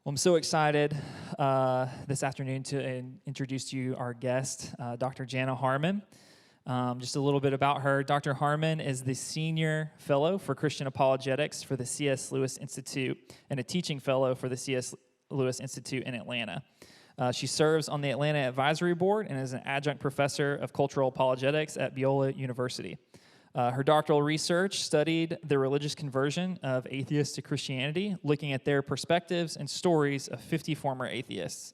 Well, I'm so excited this afternoon to introduce to you our guest, Dr. Jana Harmon. Just a little bit about her. Dr. Harmon is the Senior Fellow for Christian Apologetics for the C.S. Lewis Institute and a Teaching Fellow for the C.S. Lewis Institute in Atlanta. She serves on the Atlanta Advisory Board and is an adjunct professor of cultural apologetics at Biola University. Her doctoral research studied the religious conversion of atheists to Christianity, looking at their perspectives and stories of 50 former atheists.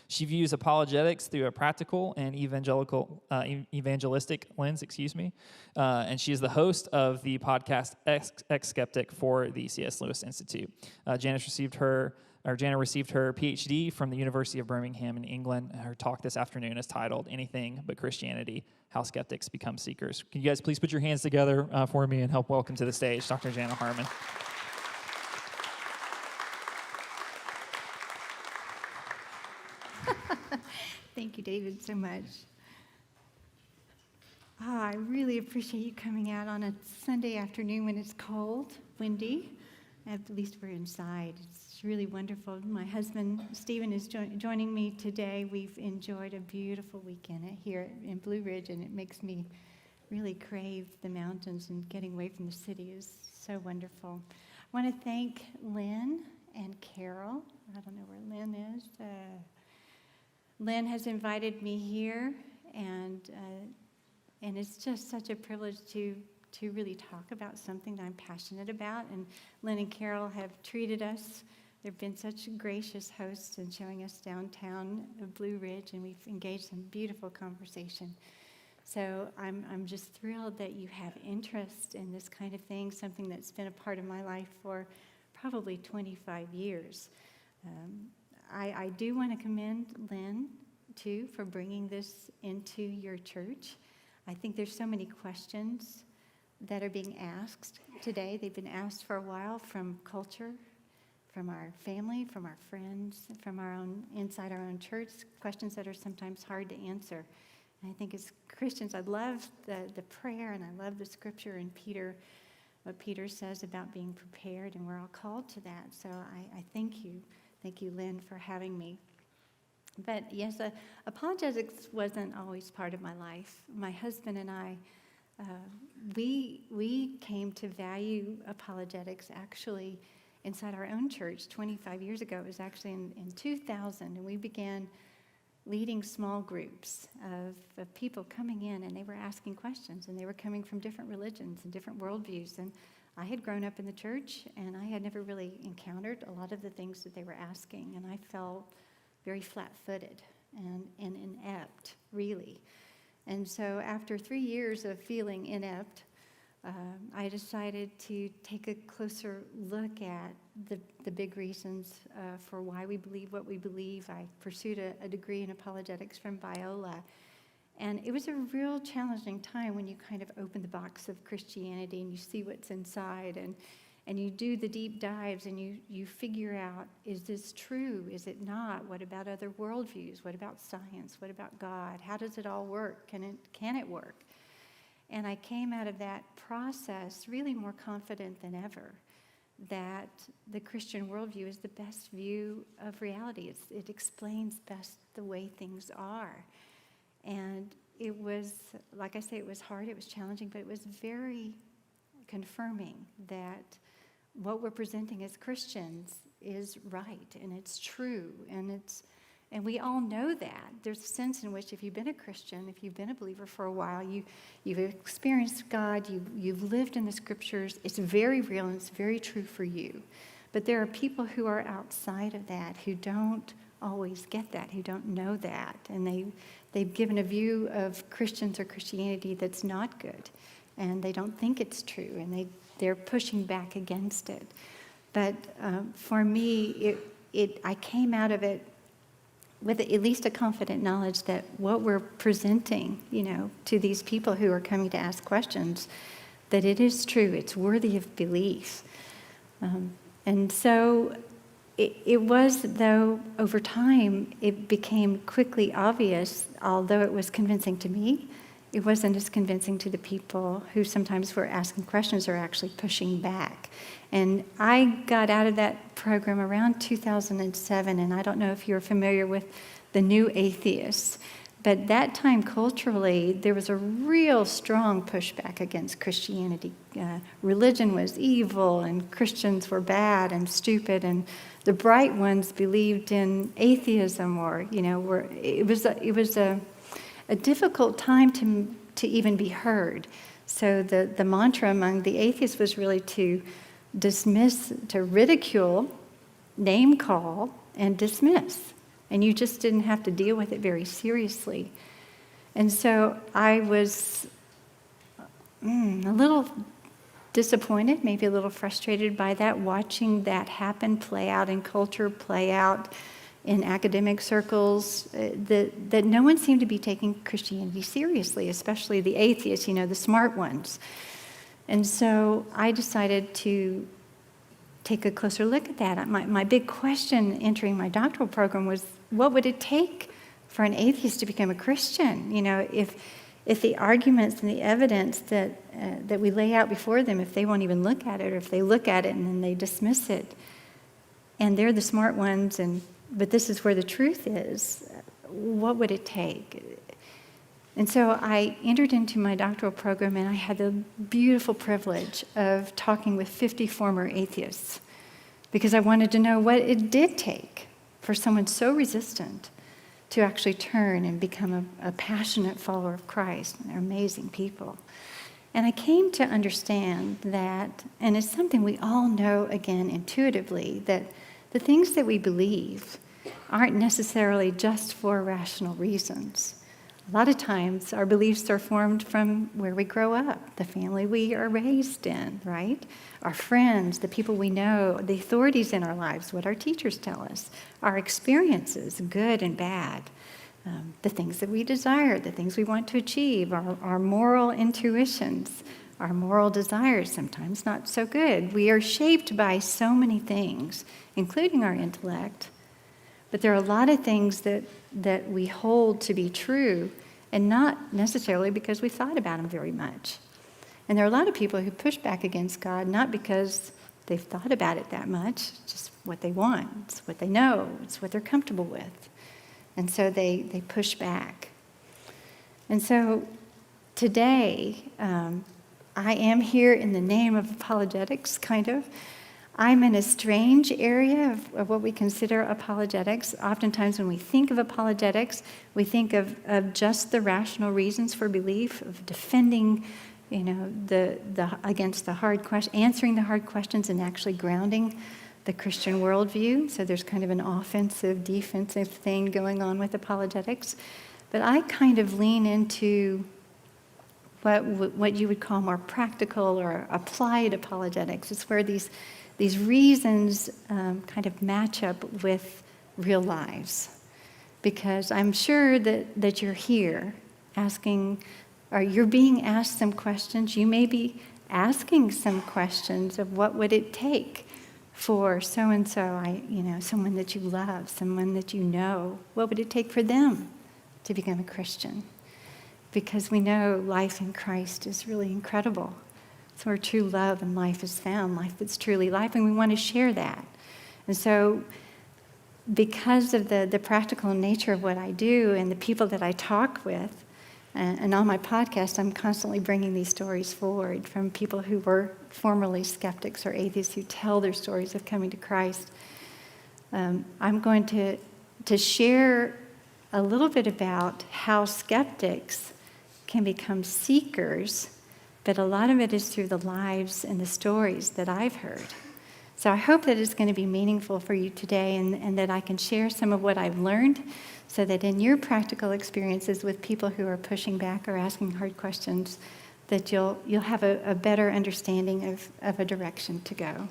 She views apologetics through a practical and evangelistic lens, and she is the host of the podcast Ex-Skeptic for the C.S. Lewis Institute. Jana received her PhD from the University of Birmingham in England. Her talk this afternoon is titled "Anything But Christianity: How Skeptics Become Seekers." Can you guys please put your hands together for me and help welcome to the stage Dr. Jana Harmon. Thank you, David, so much. I really appreciate you coming out on a Sunday afternoon when it's cold, windy. At least we're inside. It's really wonderful. My husband, Stephen, is joining me today. We've enjoyed a beautiful weekend here in Blue Ridge, and it makes me really crave the mountains, and getting away from the city is so wonderful. I want to thank Lynn and Carol. I don't know where Lynn is. Lynn has invited me here, and it's just such a privilege to really talk about something that I'm passionate about. And Lynn and Carol have treated us. They've been such gracious hosts in showing us downtown Blue Ridge, and we've engaged in beautiful conversation. So I'm just thrilled that you have interest in this kind of thing, something that's been a part of my life for probably 25 years. I do want to commend Lynn, too, for bringing this into your church. I think there's so many questions that are being asked today. They've been asked for a while from culture, from our family, from our friends, from our own, inside our own church, questions that are sometimes hard to answer. And I think as Christians, I love the prayer, and I love the scripture in Peter, what Peter says about being prepared, and we're all called to that. So I thank you. Thank you, Lynn, for having me. But yes, apologetics wasn't always part of my life. My husband and I, we came to value apologetics actually inside our own church 25 years ago. It was actually in 2000, and we began leading small groups of people coming in, and they were asking questions, and they were coming from different religions and different worldviews. And I had grown up in the church, and I had never really encountered a lot of the things that they were asking, and I felt very flat-footed and inept, really. And so after 3 years of feeling inept, I decided to take a closer look at the big reasons for why we believe what we believe. I pursued a degree in apologetics from Biola. And it was a real challenging time when you kind of open the box of Christianity and you see what's inside, and you do the deep dives, and you figure out, is this true? Is it not? What about other worldviews? What about science? What about God? How does it all work? Can it work? And I came out of that process really more confident than ever that the Christian worldview is the best view of reality. It explains best the way things are. And it was, like I say, it was hard, it was challenging, but it was very confirming that what we're presenting as Christians is right, and it's true, and we all know that. There's a sense in which if you've been a Christian, if you've been a believer for a while, you've experienced God, you've lived in the scriptures, it's very real and it's very true for you. But there are people who are outside of that, who don't always get that, who don't know that, and they've given a view of Christians or Christianity that's not good, and they don't think it's true, and they're pushing back against it. But for me, I came out of it with at least a confident knowledge that what we're presenting, to these people who are coming to ask questions, that it is true, it's worthy of belief. And so it was, though, over time, it became quickly obvious, although it was convincing to me, it wasn't as convincing to the people who sometimes were asking questions or actually pushing back. And I got out of that program around 2007, and I don't know if you're familiar with the New Atheists, but that time culturally, there was a real strong pushback against Christianity. Religion was evil, and Christians were bad and stupid, and the bright ones believed in atheism, or it was a difficult time to even be heard. So the mantra among the atheists was really to dismiss, to ridicule, name call, and dismiss. And you just didn't have to deal with it very seriously. And so I was a little disappointed, maybe a little frustrated by that, watching that happen, play out in culture, play out in academic circles, that no one seemed to be taking Christianity seriously, especially the atheists, the smart ones. And so I decided to take a closer look at that. My big question entering my doctoral program was, what would it take for an atheist to become a Christian? If the arguments and the evidence that we lay out before them, if they won't even look at it, or if they look at it and then they dismiss it, and they're the smart ones, but this is where the truth is, what would it take? And so I entered into my doctoral program, and I had the beautiful privilege of talking with 50 former atheists, because I wanted to know what it did take for someone so resistant to actually turn and become a passionate follower of Christ. They're amazing people. And I came to understand that, and it's something we all know, again, intuitively, that the things that we believe aren't necessarily just for rational reasons. A lot of times, our beliefs are formed from where we grow up, the family we are raised in, right? Our friends, the people we know, the authorities in our lives, what our teachers tell us, our experiences, good and bad, the things that we desire, the things we want to achieve, our moral intuitions, our moral desires, sometimes not so good. We are shaped by so many things, including our intellect, but there are a lot of things that we hold to be true, and not necessarily because we thought about them very much. And there are a lot of people who push back against God, not because they've thought about it that much, it's just what they want, it's what they know, it's what they're comfortable with. And so they push back. And so today, I am here in the name of apologetics, kind of. I'm in a strange area of what we consider apologetics. Oftentimes when we think of apologetics, we think of just the rational reasons for belief, of defending, the against the hard question, answering the hard questions, and actually grounding the Christian worldview. So there's kind of an offensive, defensive thing going on with apologetics. But I kind of lean into what you would call more practical or applied apologetics. It's where these reasons kind of match up with real lives. Because I'm sure that you're here asking, or you're being asked some questions. You may be asking some questions of what would it take for so-and-so, someone that you love, someone that you know. What would it take for them to become a Christian? Because we know life in Christ is really incredible. It's where true love and life is found, life that's truly life, and we want to share that. And so because of the practical nature of what I do and the people that I talk with, and on my podcast, I'm constantly bringing these stories forward from people who were formerly skeptics or atheists who tell their stories of coming to Christ. I'm going to share a little bit about how skeptics can become seekers, but a lot of it is through the lives and the stories that I've heard. So I hope that it's going to be meaningful for you today, and that I can share some of what I've learned, so that in your practical experiences with people who are pushing back or asking hard questions, that you'll have a better understanding of a direction to go.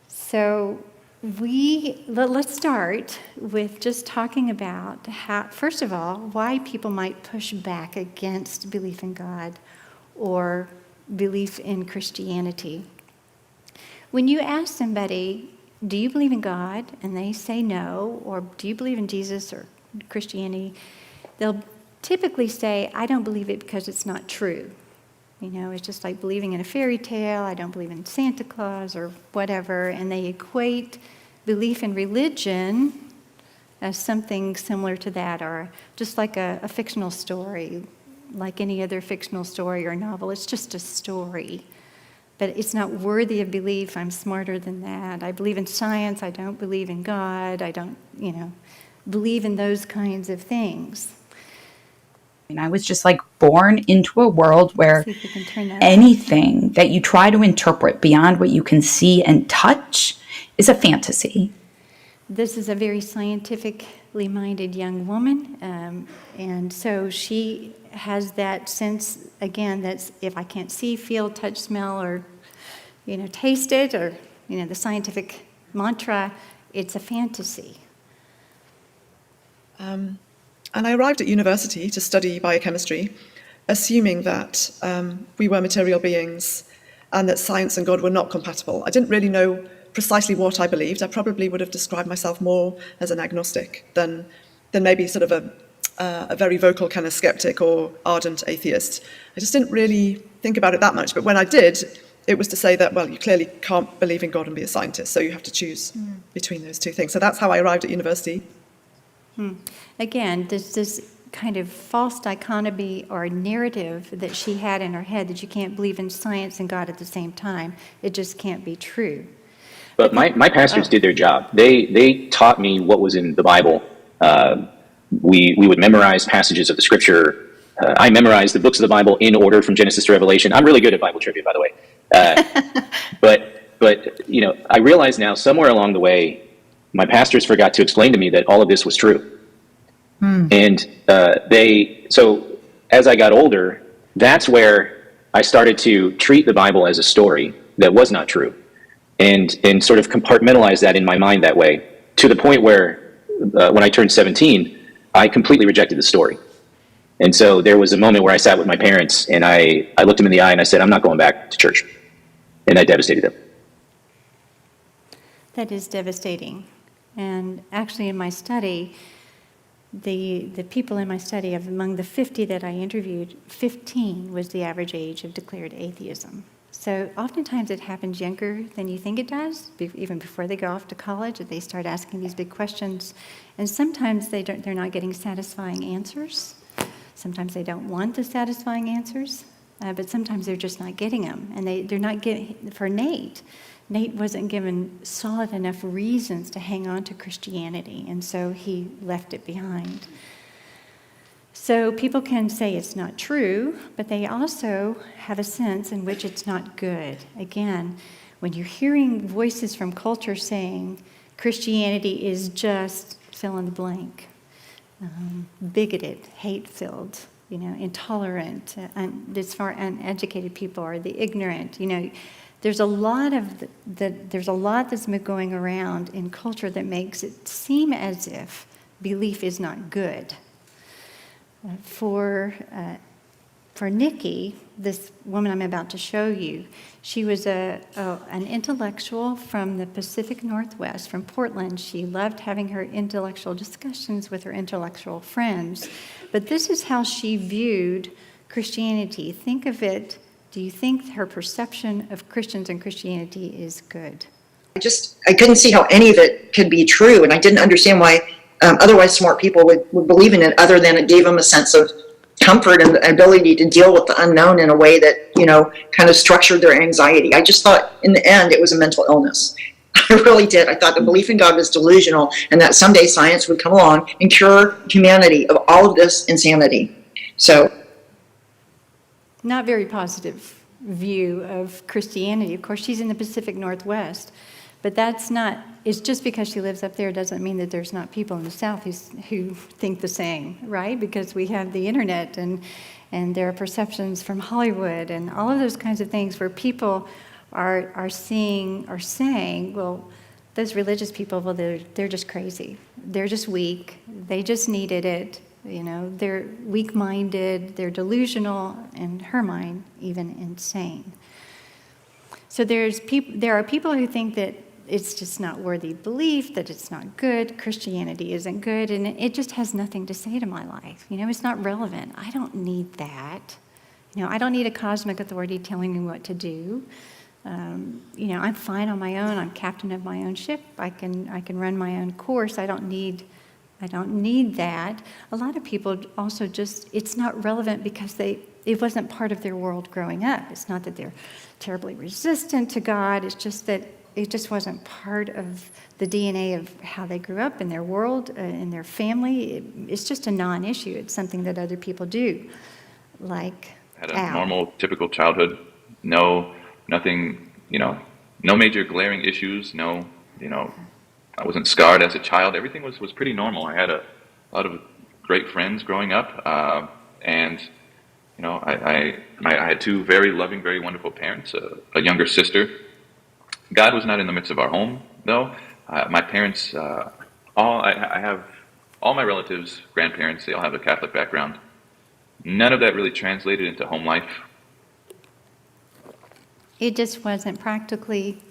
So let's start with just talking about how, first of all, why people might push back against belief in God or belief in Christianity. When you ask somebody, do you believe in God? And they say no, or do you believe in Jesus or Christianity? They'll typically say, I don't believe it because it's not true. It's just like believing in a fairy tale. I don't believe in Santa Claus or whatever. And they equate belief in religion as something similar to that, or just like a fictional story, like any other fictional story or novel. It's just a story. But it's not worthy of belief. I'm smarter than that. I believe in science. I don't believe in God. I don't, believe in those kinds of things. And I was just like born into a world where See if we can turn that off. anything that you try to interpret beyond what you can see and touch is a fantasy. This is a very scientifically minded young woman, and so she has that sense, again, that's if I can't see, feel, touch, smell, or, taste it, or, the scientific mantra, it's a fantasy. And I arrived at university to study biochemistry, assuming that we were material beings and that science and God were not compatible. I didn't really know precisely what I believed. I probably would have described myself more as an agnostic than maybe sort of a very vocal kind of skeptic or ardent atheist. I just didn't really think about it that much. But when I did, it was to say that, well, you clearly can't believe in God and be a scientist, so you have to choose between those two things. So that's how I arrived at university. Again, this kind of false dichotomy or narrative that she had in her head that you can't believe in science and God at the same time, it just can't be true. But my pastors did their job. They taught me what was in the Bible. We would memorize passages of the Scripture. I memorized the books of the Bible in order from Genesis to Revelation. I'm really good at Bible trivia, by the way. But I realize now somewhere along the way, my pastors forgot to explain to me that all of this was true. And so as I got older, that's where I started to treat the Bible as a story that was not true, and sort of compartmentalize that in my mind that way, to the point where when I turned 17, I completely rejected the story. And so there was a moment where I sat with my parents and I looked them in the eye and I said, I'm not going back to church. And that devastated them. That is devastating. And actually in my study, the people in my study, among the 50 that I interviewed, 15 was the average age of declared atheism. So oftentimes it happens younger than you think it does, even before they go off to college, they start asking these big questions. And sometimes they're not getting satisfying answers. Sometimes they don't want the satisfying answers, but sometimes they're just not getting them. And they're not getting, for Nate wasn't given solid enough reasons to hang on to Christianity, and so he left it behind. So people can say it's not true, but they also have a sense in which it's not good. Again, when you're hearing voices from culture saying Christianity is just fill in the blank, bigoted, hate-filled, intolerant, as far uneducated people are, the ignorant, there's a lot that's been going around in culture that makes it seem as if belief is not good. For Nikki, this woman I'm about to show you, she was an intellectual from the Pacific Northwest, from Portland. She loved having her intellectual discussions with her intellectual friends. But this is how she viewed Christianity. Think of it. Do you think her perception of Christians and Christianity is good? I couldn't see how any of it could be true, and I didn't understand why otherwise smart people would believe in it, other than it gave them a sense of comfort and the ability to deal with the unknown in a way that, kind of structured their anxiety. I just thought in the end it was a mental illness. I really did. I thought the belief in God was delusional, and that someday science would come along and cure humanity of all of this insanity. So, not very positive view of Christianity. Of course, she's in the Pacific Northwest, but it's just because she lives up there doesn't mean that there's not people in the South who think the same, right? Because we have the internet and there are perceptions from Hollywood and all of those kinds of things where people are seeing or saying, well, those religious people, well, they're just crazy. They're just weak. They just needed it. They're weak-minded, they're delusional, in her mind, even insane. So there are people who think that it's just not worthy of belief, that it's not good, Christianity isn't good, and it just has nothing to say to my life. It's not relevant. I don't need that. I don't need a cosmic authority telling me what to do. I'm fine on my own. I'm captain of my own ship. I can run my own course. I don't need that. A lot of people also it's not relevant because it wasn't part of their world growing up. It's not that they're terribly resistant to God. It's just that it just wasn't part of the DNA of how they grew up in their world, in their family. It's just a non-issue. It's something that other people do, like Had a Al. normal, typical childhood. Nothing, no major glaring issues. No, I wasn't scarred as a child. Everything was pretty normal. I had a lot of great friends growing up, and I had two very loving, very wonderful parents, a younger sister. God was not in the midst of our home, though. My parents, I have all my relatives, grandparents, they all have a Catholic background. None of that really translated into home life. It just wasn't practically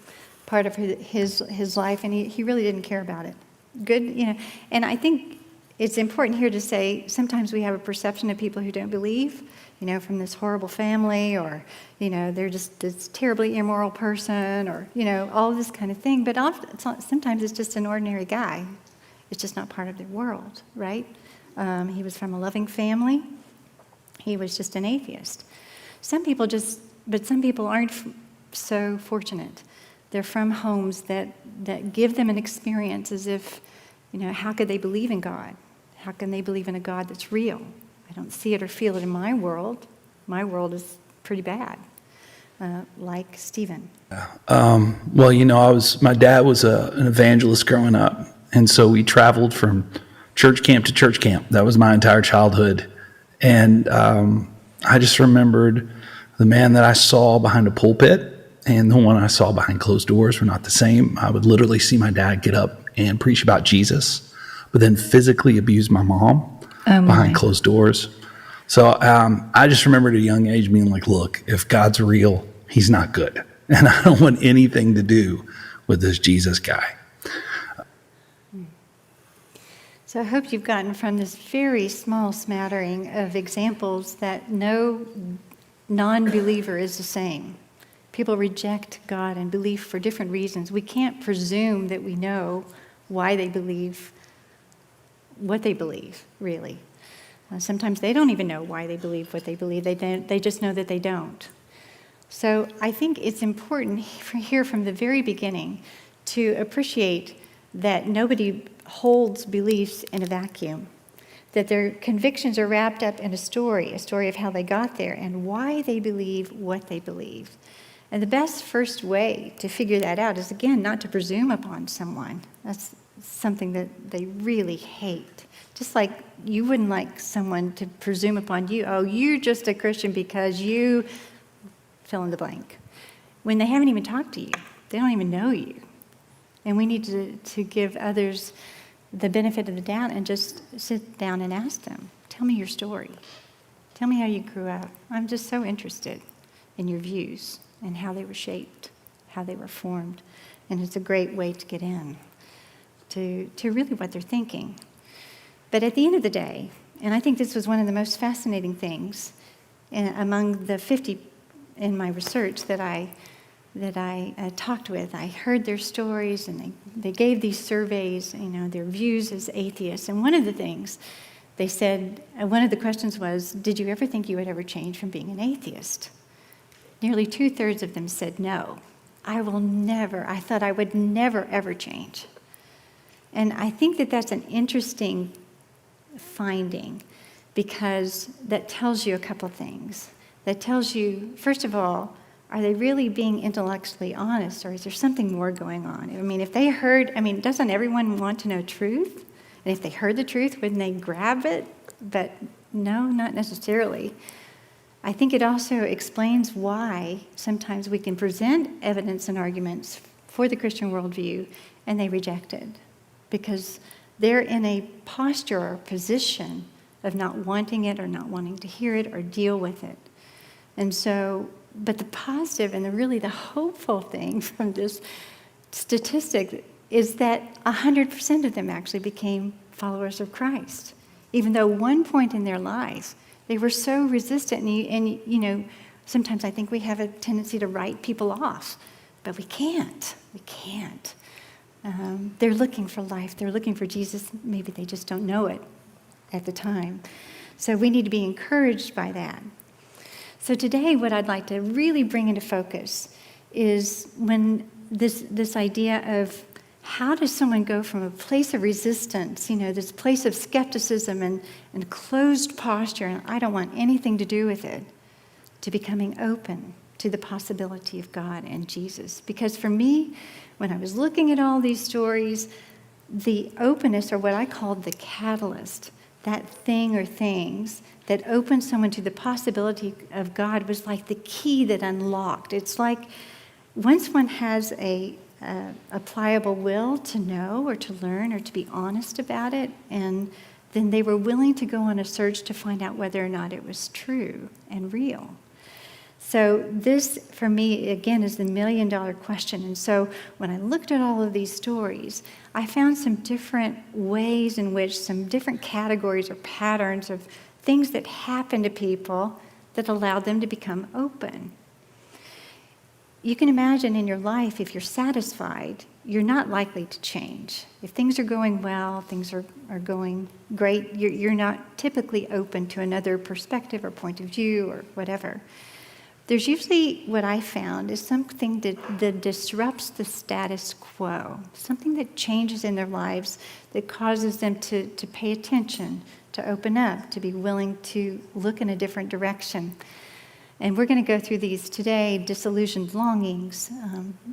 part of his life, and he really didn't care about it. Good, and I think it's important here to say sometimes we have a perception of people who don't believe, from this horrible family, or, they're just this terribly immoral person, or, all this kind of thing. But sometimes it's just an ordinary guy. It's just not part of their world, right? He was from a loving family. He was just an atheist. Some people aren't so fortunate. They're from homes that give them an experience as if, how could they believe in God? How can they believe in a God that's real? I don't see it or feel it in my world. My world is pretty bad, like Stephen. My dad was an evangelist growing up, and so we traveled from church camp to church camp. That was my entire childhood. And I just remembered the man that I saw behind a pulpit and the one I saw behind closed doors were not the same. I would literally see my dad get up and preach about Jesus, but then physically abuse my mom behind closed doors. So I just remembered at a young age being like, look, if God's real, he's not good. And I don't want anything to do with this Jesus guy. So I hope you've gotten from this very small smattering of examples that no non-believer is the same. People reject God and belief for different reasons. We can't presume that we know why they believe what they believe, really. Sometimes they don't even know why they believe what they believe. They just know that they don't. So I think it's important here from the very beginning to appreciate that nobody holds beliefs in a vacuum, that their convictions are wrapped up in a story of how they got there and why they believe what they believe. And the best first way to figure that out is, again, not to presume upon someone. That's something that they really hate. Just like you wouldn't like someone to presume upon you, oh, you're just a Christian because you fill in the blank. When they haven't even talked to you, they don't even know you. And we need to give others the benefit of the doubt and just sit down and ask them, tell me your story. Tell me how you grew up. I'm just so interested in your views and how they were shaped, how they were formed. And it's a great way to get in to really what they're thinking. But at the end of the day, and I think this was one of the most fascinating things among the 50 in my research that I talked with, I heard their stories, and they gave these surveys, their views as atheists. And one of the things they said, one of the questions was, did you ever think you would ever change from being an atheist? Nearly 2/3 of them said no. I thought I would never, ever change. And I think that that's an interesting finding, because that tells you a couple things. That tells you, first of all, are they really being intellectually honest, or is there something more going on? If they heard, doesn't everyone want to know truth? And if they heard the truth, wouldn't they grab it? But no, not necessarily. I think it also explains why sometimes we can present evidence and arguments for the Christian worldview and they reject it, because they're in a posture or position of not wanting it or not wanting to hear it or deal with it. And so, but the positive and really the hopeful thing from this statistic is that 100% of them actually became followers of Christ, even though one point in their lives They were so resistant. And sometimes I think we have a tendency to write people off, but we can't. We can't. They're looking for life. They're looking for Jesus. Maybe they just don't know it at the time. So we need to be encouraged by that. So today, what I'd like to really bring into focus is when this idea of how does someone go from a place of resistance, this place of skepticism and closed posture, and I don't want anything to do with it, to becoming open to the possibility of God and Jesus. Because for me, when I was looking at all these stories, the openness, or what I called the catalyst, that thing or things that opened someone to the possibility of God, was like the key that unlocked. It's like once one has a pliable will to know or to learn or to be honest about it, and then they were willing to go on a search to find out whether or not it was true and real. So this, for me, again, is the million-dollar question. And so when I looked at all of these stories, I found some different ways in which some different categories or patterns of things that happened to people that allowed them to become open. You can imagine in your life, if you're satisfied, you're not likely to change. If things are going well, things are going great, you're not typically open to another perspective or point of view or whatever. There's usually, what I found, is something that disrupts the status quo, something that changes in their lives that causes them to pay attention, to open up, to be willing to look in a different direction. And we're going to go through these today: disillusioned longings,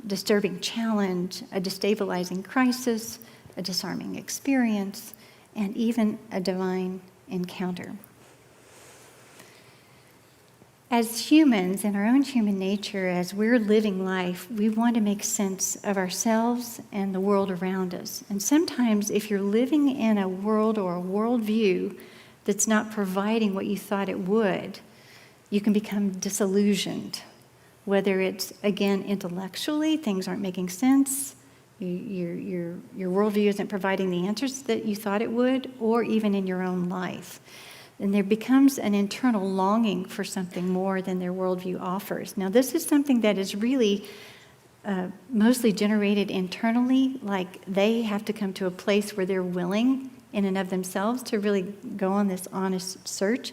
disturbing challenge, a destabilizing crisis, a disarming experience, and even a divine encounter. As humans, in our own human nature, as we're living life, we want to make sense of ourselves and the world around us. And sometimes if you're living in a world or a worldview that's not providing what you thought it would, you can become disillusioned. Whether it's, again, intellectually, things aren't making sense, your worldview isn't providing the answers that you thought it would, or even in your own life. And there becomes an internal longing for something more than their worldview offers. Now, this is something that is really mostly generated internally, like they have to come to a place where they're willing in and of themselves to really go on this honest search.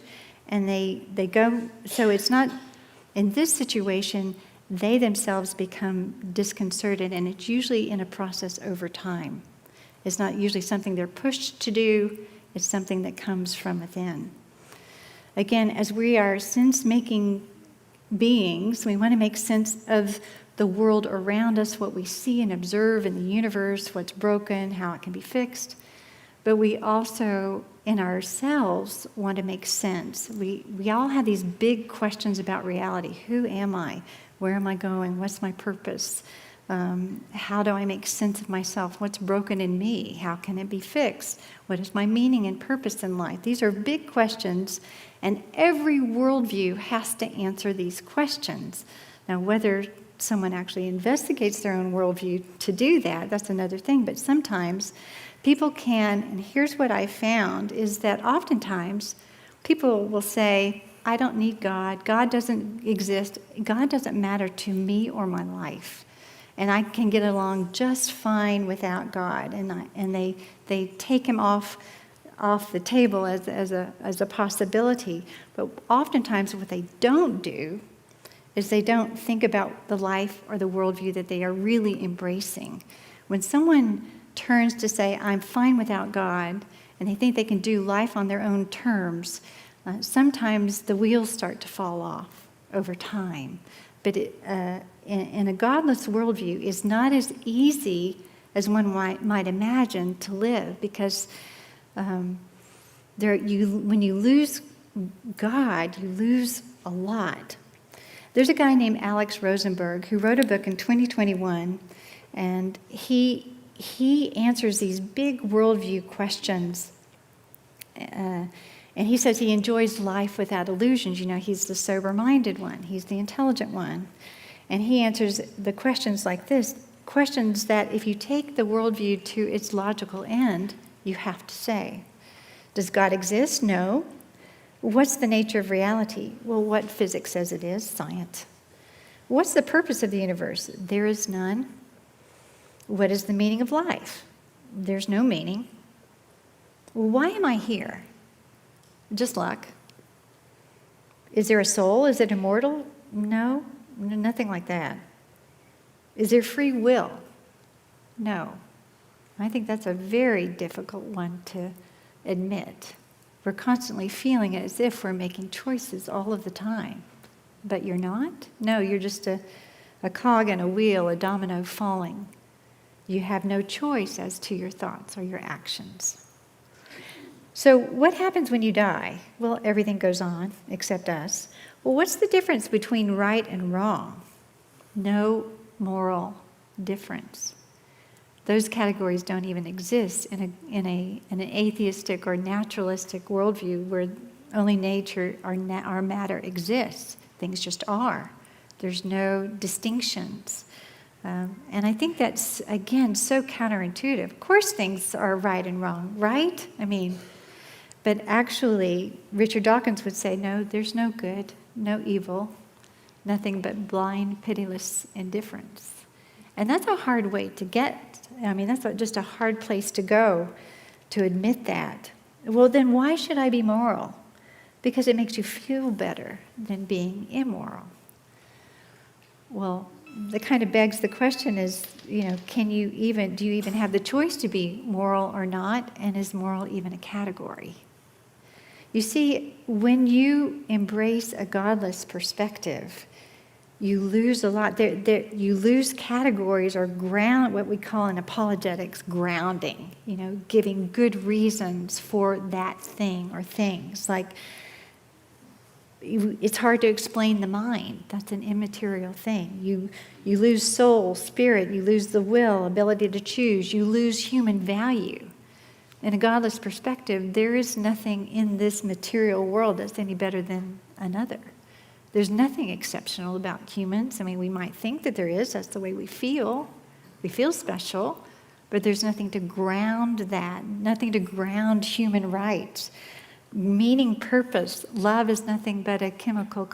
And they go, so it's not, in this situation, they themselves become disconcerted, and it's usually in a process over time. It's not usually something they're pushed to do, it's something that comes from within. Again, as we are sense-making beings, we want to make sense of the world around us, what we see and observe in the universe, what's broken, how it can be fixed. But we also, in ourselves, want to make sense. We all have these big questions about reality. Who am I? Where am I going? What's my purpose? How do I make sense of myself? What's broken in me? How can it be fixed? What is my meaning and purpose in life? These are big questions, and every worldview has to answer these questions. Now, whether someone actually investigates their own worldview to do that, that's another thing, but sometimes people can, and here's what I found, is that oftentimes people will say, I don't need God, God doesn't exist, God doesn't matter to me or my life, and I can get along just fine without God, and they take him off the table as a possibility. But oftentimes what they don't do is they don't think about the life or the worldview that they are really embracing. When someone turns to say, I'm fine without God, and they think they can do life on their own terms, sometimes the wheels start to fall off over time. But in a godless worldview, it's not as easy as one might imagine to live, because when you lose God, you lose a lot. There's a guy named Alex Rosenberg who wrote a book in 2021, and he answers these big worldview questions. And he says he enjoys life without illusions. You know, he's the sober-minded one. He's the intelligent one. And he answers the questions like this, questions that if you take the worldview to its logical end, you have to say. Does God exist? No. What's the nature of reality? Well, what physics says it is, science. What's the purpose of the universe? There is none. What is the meaning of life? There's no meaning. Well, why am I here? Just luck. Is there a soul? Is it immortal? No, nothing like that. Is there free will? No. I think that's a very difficult one to admit. We're constantly feeling it as if we're making choices all of the time. But you're not? No, you're just a cog in a wheel, a domino falling. You have no choice as to your thoughts or your actions. So what happens when you die? Well, everything goes on except us. Well, what's the difference between right and wrong? No moral difference. Those categories don't even exist in an atheistic or naturalistic worldview where only nature or matter exists. Things just are. There's no distinctions. And I think that's, again, so counterintuitive. Of course things are right and wrong, right? But actually, Richard Dawkins would say, no, there's no good, no evil, nothing but blind, pitiless indifference. And that's a hard way to get. That's just a hard place to go to admit that. Well, then why should I be moral? Because it makes you feel better than being immoral. Well, that kind of begs the question is, do you even have the choice to be moral or not? And is moral even a category? You see, when you embrace a godless perspective, you lose a lot. You lose categories or ground, what we call in apologetics, grounding, giving good reasons for that thing or things. Like, it's hard to explain the mind. That's an immaterial thing. You lose soul, spirit, you lose the will, ability to choose, you lose human value. In a godless perspective, there is nothing in this material world that's any better than another. There's nothing exceptional about humans. We might think that there is. That's the way we feel. We feel special, but there's nothing to ground that, nothing to ground human rights. Meaning, purpose, love is nothing but a chemical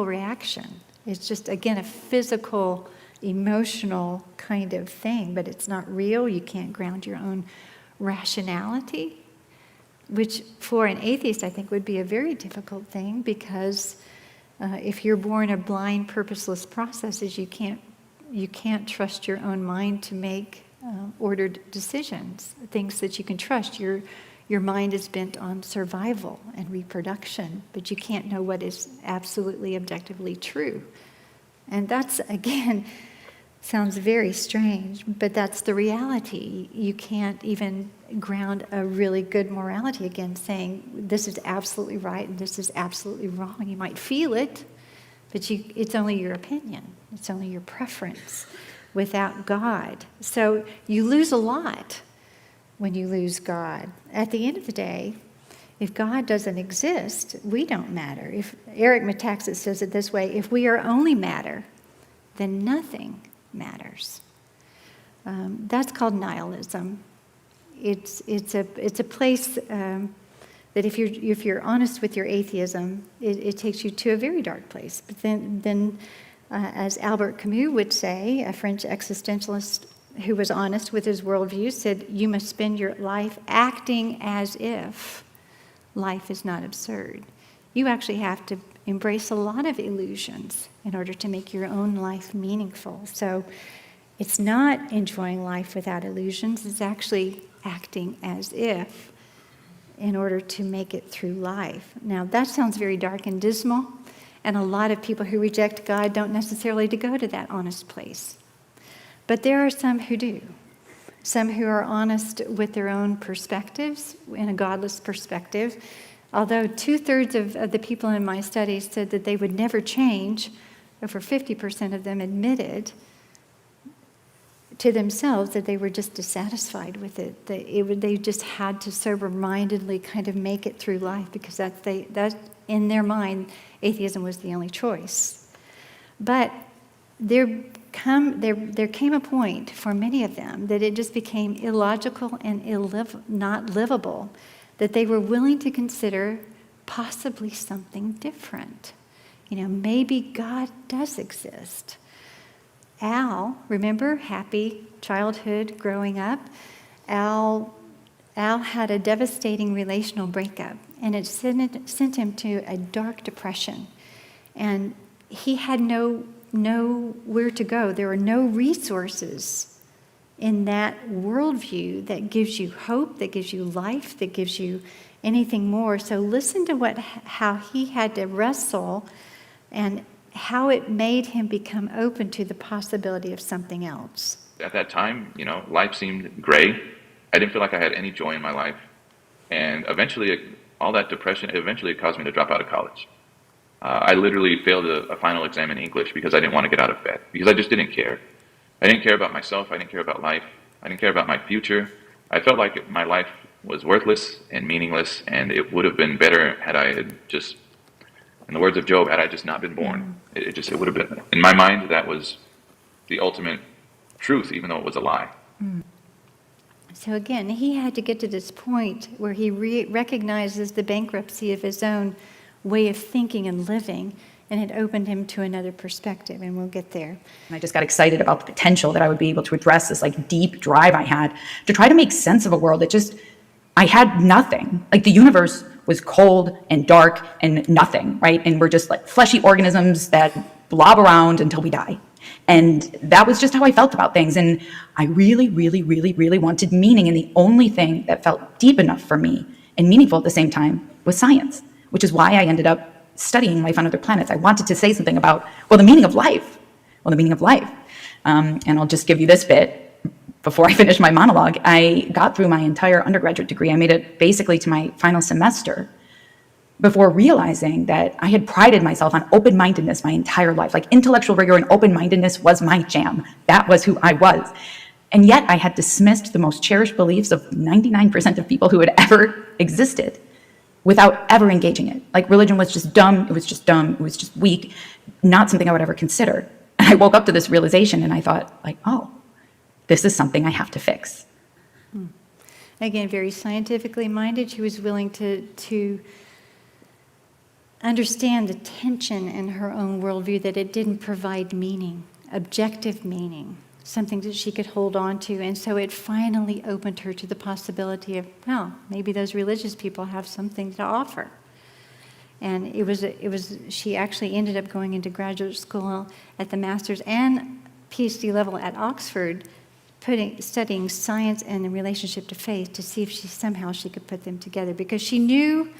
reaction. It's just, again, a physical, emotional kind of thing, but it's not real. You can't ground your own rationality, which for an atheist, I think, would be a very difficult thing because if you're born of blind, purposeless processes, you can't trust your own mind to make ordered decisions, things that you can trust. Your mind is bent on survival and reproduction, but you can't know what is absolutely objectively true. And that's, again, sounds very strange, but that's the reality. You can't even ground a really good morality, again, saying this is absolutely right and this is absolutely wrong. You might feel it, but it's only your opinion. It's only your preference without God. So you lose a lot when you lose God. At the end of the day, if God doesn't exist, we don't matter. If Eric Metaxas says it this way, if we are only matter, then nothing matters. That's called nihilism. It's a place that if you're honest with your atheism, it takes you to a very dark place. But then as Albert Camus would say, a French existentialist who was honest with his worldview, said, you must spend your life acting as if life is not absurd. You actually have to embrace a lot of illusions in order to make your own life meaningful. So it's not enjoying life without illusions, it's actually acting as if in order to make it through life. Now, that sounds very dark and dismal, and a lot of people who reject God don't necessarily go to that honest place. But there are some who do. Some who are honest with their own perspectives, in a godless perspective. Although 2/3 of the people in my studies said that they would never change, over 50% of them admitted to themselves that they were just dissatisfied with it. They just had to sober-mindedly kind of make it through life because that in their mind, atheism was the only choice. But there came a point for many of them that it just became illogical and not livable, that they were willing to consider possibly something different. Maybe God does exist. Al, remember, happy childhood growing up? Al had a devastating relational breakup, and it sent him to a dark depression. And he had nowhere to go. There were no resources in that worldview that gives you hope, that gives you life, that gives you anything more. So listen to how he had to wrestle and how it made him become open to the possibility of something else. At that time, life seemed gray. I didn't feel like I had any joy in my life. And eventually, all that depression, eventually it caused me to drop out of college. I literally failed a final exam in English because I didn't want to get out of bed, because I just didn't care. I didn't care about myself. I didn't care about life. I didn't care about my future. I felt like my life was worthless and meaningless, and it would have been better had I had just, in the words of Job, had I just not been born. It would have been, in my mind, that was the ultimate truth, even though it was a lie. So again, he had to get to this point where he recognizes the bankruptcy of his own way of thinking and living, and it opened him to another perspective, and we'll get there. And I just got excited about the potential that I would be able to address this deep drive I had to try to make sense of a world that I had nothing. The universe was cold and dark and nothing, right? And we're just fleshy organisms that blob around until we die. And that was just how I felt about things. And I really, really, really, really wanted meaning. And the only thing that felt deep enough for me and meaningful at the same time was science, which is why I ended up studying life on other planets. I wanted to say something about, the meaning of life. And I'll just give you this bit before I finish my monologue. I got through my entire undergraduate degree. I made it basically to my final semester before realizing that I had prided myself on open-mindedness my entire life. Intellectual rigor and open-mindedness was my jam. That was who I was. And yet I had dismissed the most cherished beliefs of 99% of people who had ever existed without ever engaging it. Religion was just dumb, it was just weak, not something I would ever consider. And I woke up to this realization and I thought, oh, this is something I have to fix. Again, very scientifically minded. She was willing to understand the tension in her own worldview, that it didn't provide meaning, objective meaning, something that she could hold on to. And so it finally opened her to the possibility of, maybe those religious people have something to offer. And she actually ended up going into graduate school at the master's and PhD level at Oxford, studying science and the relationship to faith, to see if she could put them together, because she knew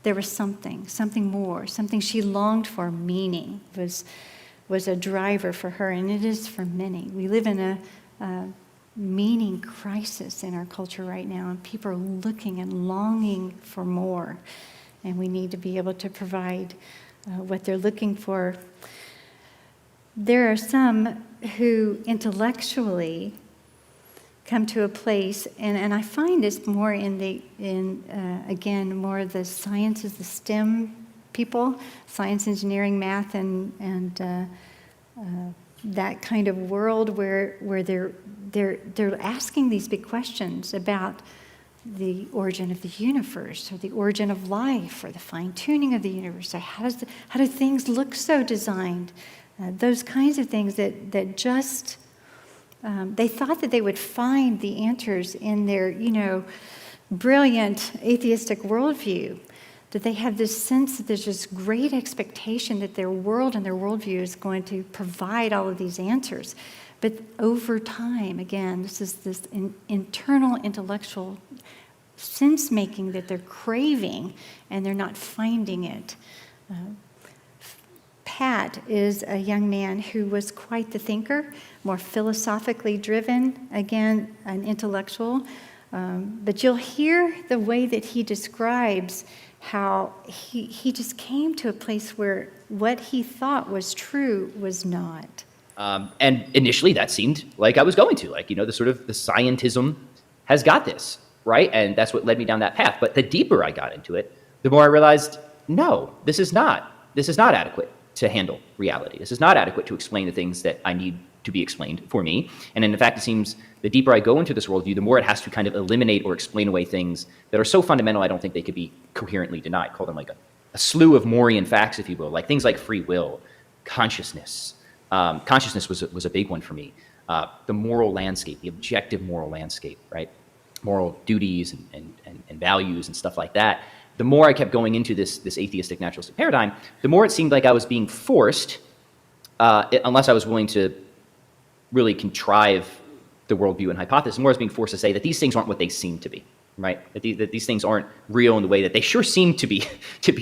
there was something more, something she longed for. Meaning was a driver for her, and it is for many. We live in a meaning crisis in our culture right now, and people are looking and longing for more, and we need to be able to provide what they're looking for. There are some who intellectually come to a place, and I find this more again, more of the sciences, the STEM people, science, engineering, math, and that kind of world where they're asking these big questions about the origin of the universe, or the origin of life, or the fine-tuning of the universe, or how do things look so designed? Those kinds of things that just they thought that they would find the answers in their, brilliant atheistic worldview, that they have this sense that there's this great expectation that their world and their worldview is going to provide all of these answers. But over time, again, this is this internal intellectual sense-making that they're craving, and they're not finding it. Pat is a young man who was quite the thinker, more philosophically driven, again, an intellectual. But you'll hear the way that he describes how he just came to a place where what he thought was true was not. And initially that seemed like I was going to, the scientism has got this, right? And that's what led me down that path. But the deeper I got into it, the more I realized, no, this is not adequate to handle reality. This is not adequate to explain the things that I need to be explained for me. And in fact, it seems the deeper I go into this worldview, the more it has to kind of eliminate or explain away things that are so fundamental I don't think they could be coherently denied. Call them like a slew of Morean facts, if you will, like things like free will, consciousness. Consciousness was a big one for me. The moral landscape, the objective moral landscape, right? Moral duties and values and stuff like that. The more I kept going into this atheistic naturalistic paradigm, the more it seemed like I was being forced, unless I was willing to really contrive the worldview and hypothesis, the more I was being forced to say that these things aren't what they seem to be, right? That these things aren't real in the way that they sure seem to be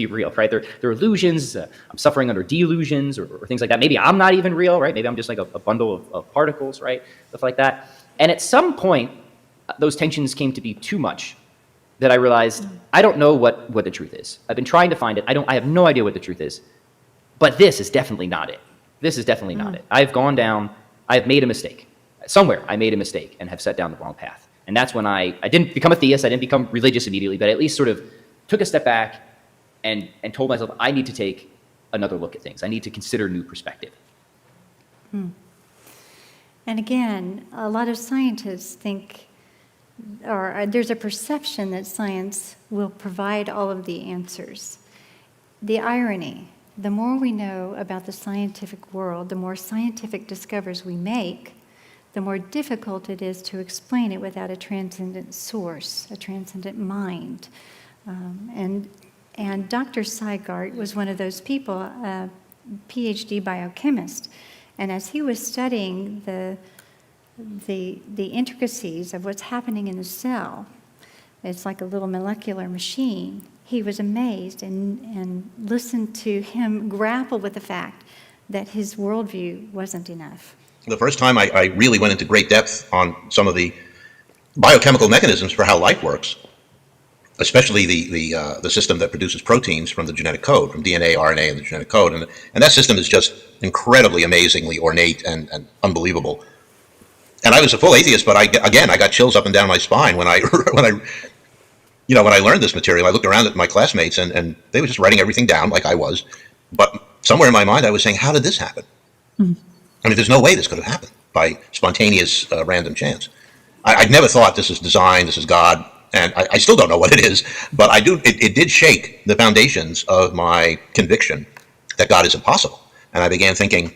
real, right? They're illusions. I'm suffering under delusions or things like that. Maybe I'm not even real, right? Maybe I'm just like a bundle of particles, right? Stuff like that. And at some point, those tensions came to be too much that I realized I don't know what the truth is. I've been trying to find it. I have no idea what the truth is. But this is definitely not it. This is definitely not it. I've gone down, I've made a mistake. Somewhere I made a mistake and have set down the wrong path. And that's when I didn't become a theist, I didn't become religious immediately, but I at least sort of took a step back and told myself I need to take another look at things. I need to consider new perspective. And again, a lot of scientists think, or there's a perception that science will provide all of the answers. The irony, the more we know about the scientific world, the more scientific discoveries we make, the more difficult it is to explain it without a transcendent source, a transcendent mind. And Dr. Seigart was one of those people, a PhD biochemist. And as he was studying the intricacies of what's happening in the cell, it's like a little molecular machine, he was amazed and listened to him grapple with the fact that his worldview wasn't enough. The first time I really went into great depth on some of the biochemical mechanisms for how life works, especially the system that produces proteins from the genetic code, from DNA, RNA, and the genetic code. And that system is just incredibly, amazingly ornate and unbelievable. And I was a full atheist, but I got chills up and down my spine when I learned this material. I looked around at my classmates and they were just writing everything down like I was. But somewhere in my mind, I was saying, how did this happen? Mm-hmm. I mean, there's no way this could have happened by spontaneous random chance. I'd never thought this is design, this is God, and I still don't know what it is, but it did shake the foundations of my conviction that God is impossible. And I began thinking,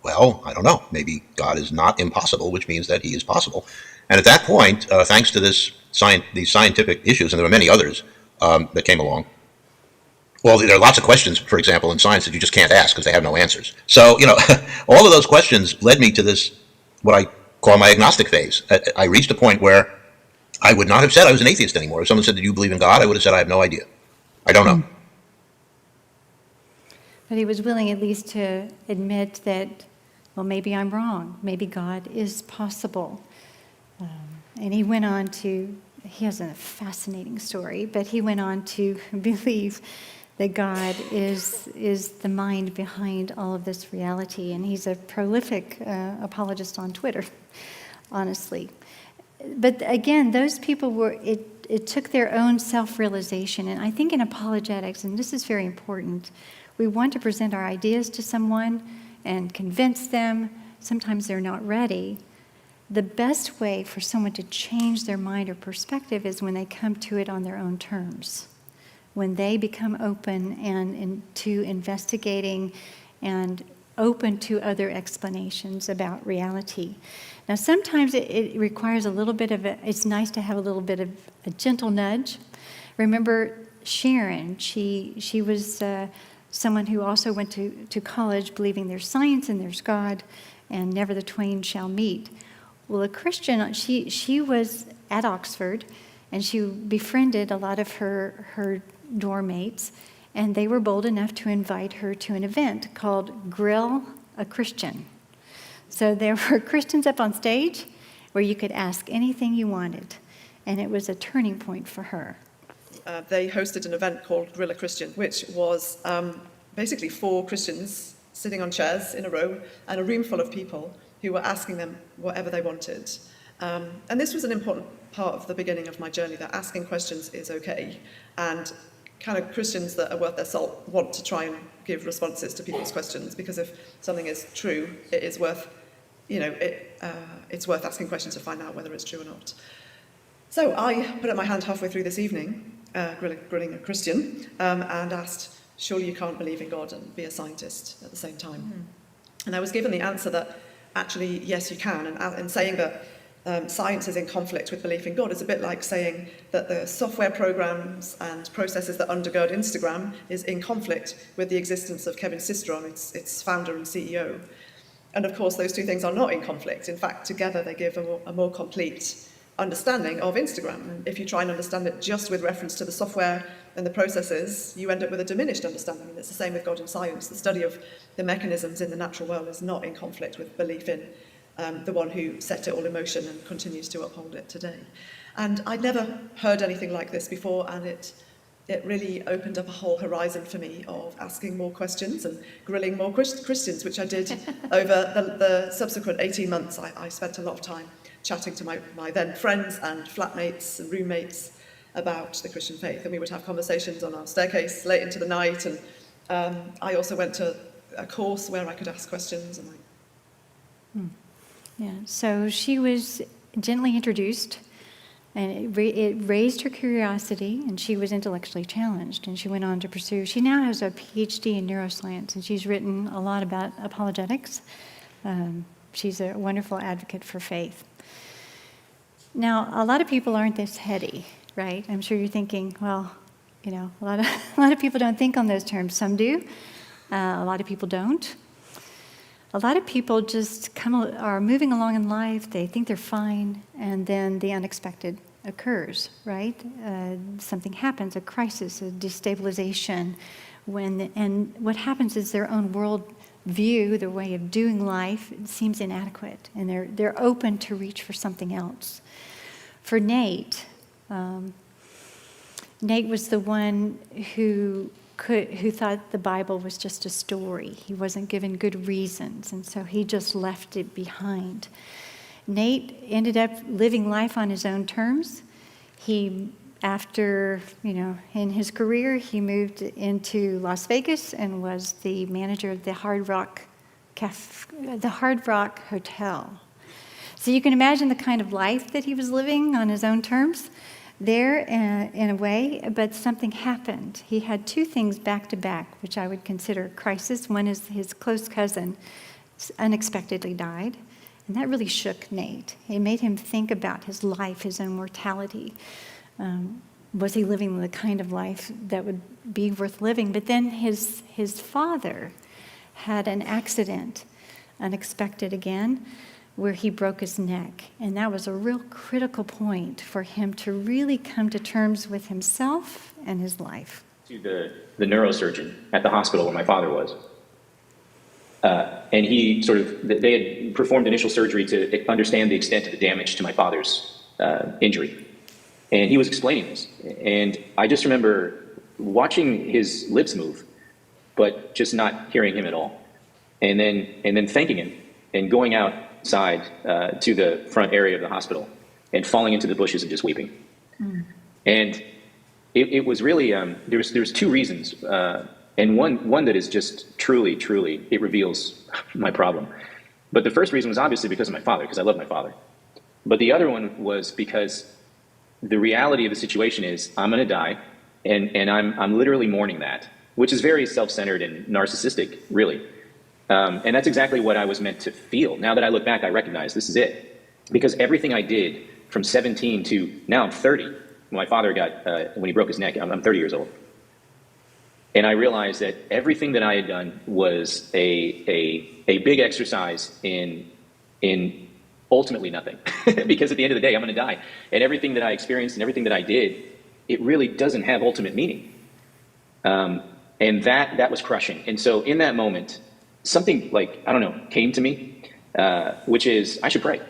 well, I don't know, maybe God is not impossible, which means that he is possible. And at that point, thanks to these scientific issues, and there were many others that came along, well, there are lots of questions, for example, in science that you just can't ask because they have no answers. So, all of those questions led me to this, what I call my agnostic phase. I reached a point where I would not have said I was an atheist anymore. If someone said, do you believe in God? I would have said, I have no idea. I don't know. But he was willing at least to admit that, well, maybe I'm wrong. Maybe God is possible. And he went on to, he has a fascinating story, but he went on to believe that God is the mind behind all of this reality. And he's a prolific apologist on Twitter, honestly. But again, those people it took their own self-realization. And I think in apologetics, and this is very important, we want to present our ideas to someone and convince them. Sometimes they're not ready. The best way for someone to change their mind or perspective is when they come to it on their own terms, when they become open and to investigating and open to other explanations about reality. Now, sometimes it requires a little bit of it's nice to have a little bit of a gentle nudge. Remember Sharon, she was someone who also went to college believing there's science and there's God and never the twain shall meet. Well, a Christian, she was at Oxford and she befriended a lot of her dorm mates, and they were bold enough to invite her to an event called Grill a Christian. So there were Christians up on stage where you could ask anything you wanted, and it was a turning point for her. They hosted an event called Grill a Christian, which was basically 4 Christians sitting on chairs in a row and a room full of people who were asking them whatever they wanted. And this was an important part of the beginning of my journey, that asking questions is okay. And kind of Christians that are worth their salt want to try and give responses to people's questions, because if something is true, it is worth it's worth asking questions to find out whether it's true or not. So I put up my hand halfway through this evening, grilling a Christian, and asked, surely you can't believe in God and be a scientist at the same time. And I was given the answer that actually, yes, you can. And saying that science is in conflict with belief in God is a bit like saying that the software programs and processes that undergird Instagram is in conflict with the existence of Kevin Systrom, its founder and CEO. And of course, those two things are not in conflict. In fact, together they give a more complete understanding of Instagram. And if you try and understand it just with reference to the software and the processes, you end up with a diminished understanding. And it's the same with God and science. The study of the mechanisms in the natural world is not in conflict with belief in the one who set it all in motion and continues to uphold it today. And I'd never heard anything like this before, and it really opened up a whole horizon for me of asking more questions and grilling more Christians, which I did over the subsequent 18 months. I spent a lot of time chatting to my then friends and flatmates and roommates about the Christian faith, and we would have conversations on our staircase late into the night. And I also went to a course where I could ask questions. And Yeah, so she was gently introduced, and it raised her curiosity, and she was intellectually challenged, and she went on to pursue. She now has a PhD in neuroscience, and she's written a lot about apologetics. She's a wonderful advocate for faith. Now, a lot of people aren't this heady, right? I'm sure you're thinking, well, a lot of people don't think on those terms. Some do. A lot of people don't. A lot of people just are moving along in life, they think they're fine, and then the unexpected occurs, right? Something happens, a crisis, a destabilization, and what happens is their own world view, their way of doing life, seems inadequate, and they're open to reach for something else. For Nate, Nate was the one who thought the Bible was just a story. He wasn't given good reasons, and so he just left it behind. Nate ended up living life on his own terms. After in his career, he moved into Las Vegas and was the manager of the Hard Rock Hotel. So you can imagine the kind of life that he was living on his own terms there in a way, but something happened. He had two things back to back, which I would consider a crisis. One is his close cousin unexpectedly died, and that really shook Nate. It made him think about his life, his own mortality. Was he living the kind of life that would be worth living? But then his father had an accident, unexpected again, where he broke his neck. And that was a real critical point for him to really come to terms with himself and his life. To the neurosurgeon at the hospital where my father was. And they had performed initial surgery to understand the extent of the damage to my father's injury. And he was explaining this. And I just remember watching his lips move, but just not hearing him at all. And then thanking him and going outside to the front area of the hospital and falling into the bushes and just weeping. And it was really, there was two reasons. And one that is just truly, it reveals my problem. But the first reason was obviously because of my father, because I love my father. But the other one was because the reality of the situation is I'm going to die, and I'm literally mourning that, which is very self-centered and narcissistic, really. And that's exactly what I was meant to feel. Now that I look back, I recognize this is it. Because everything I did from 17 to now I'm 30, when my father when he broke his neck, I'm 30 years old. And I realized that everything that I had done was a big exercise in ultimately nothing. Because at the end of the day, I'm going to die. And everything that I experienced and everything that I did, it really doesn't have ultimate meaning. And that was crushing. And so in that moment, something came to me, which is I should pray,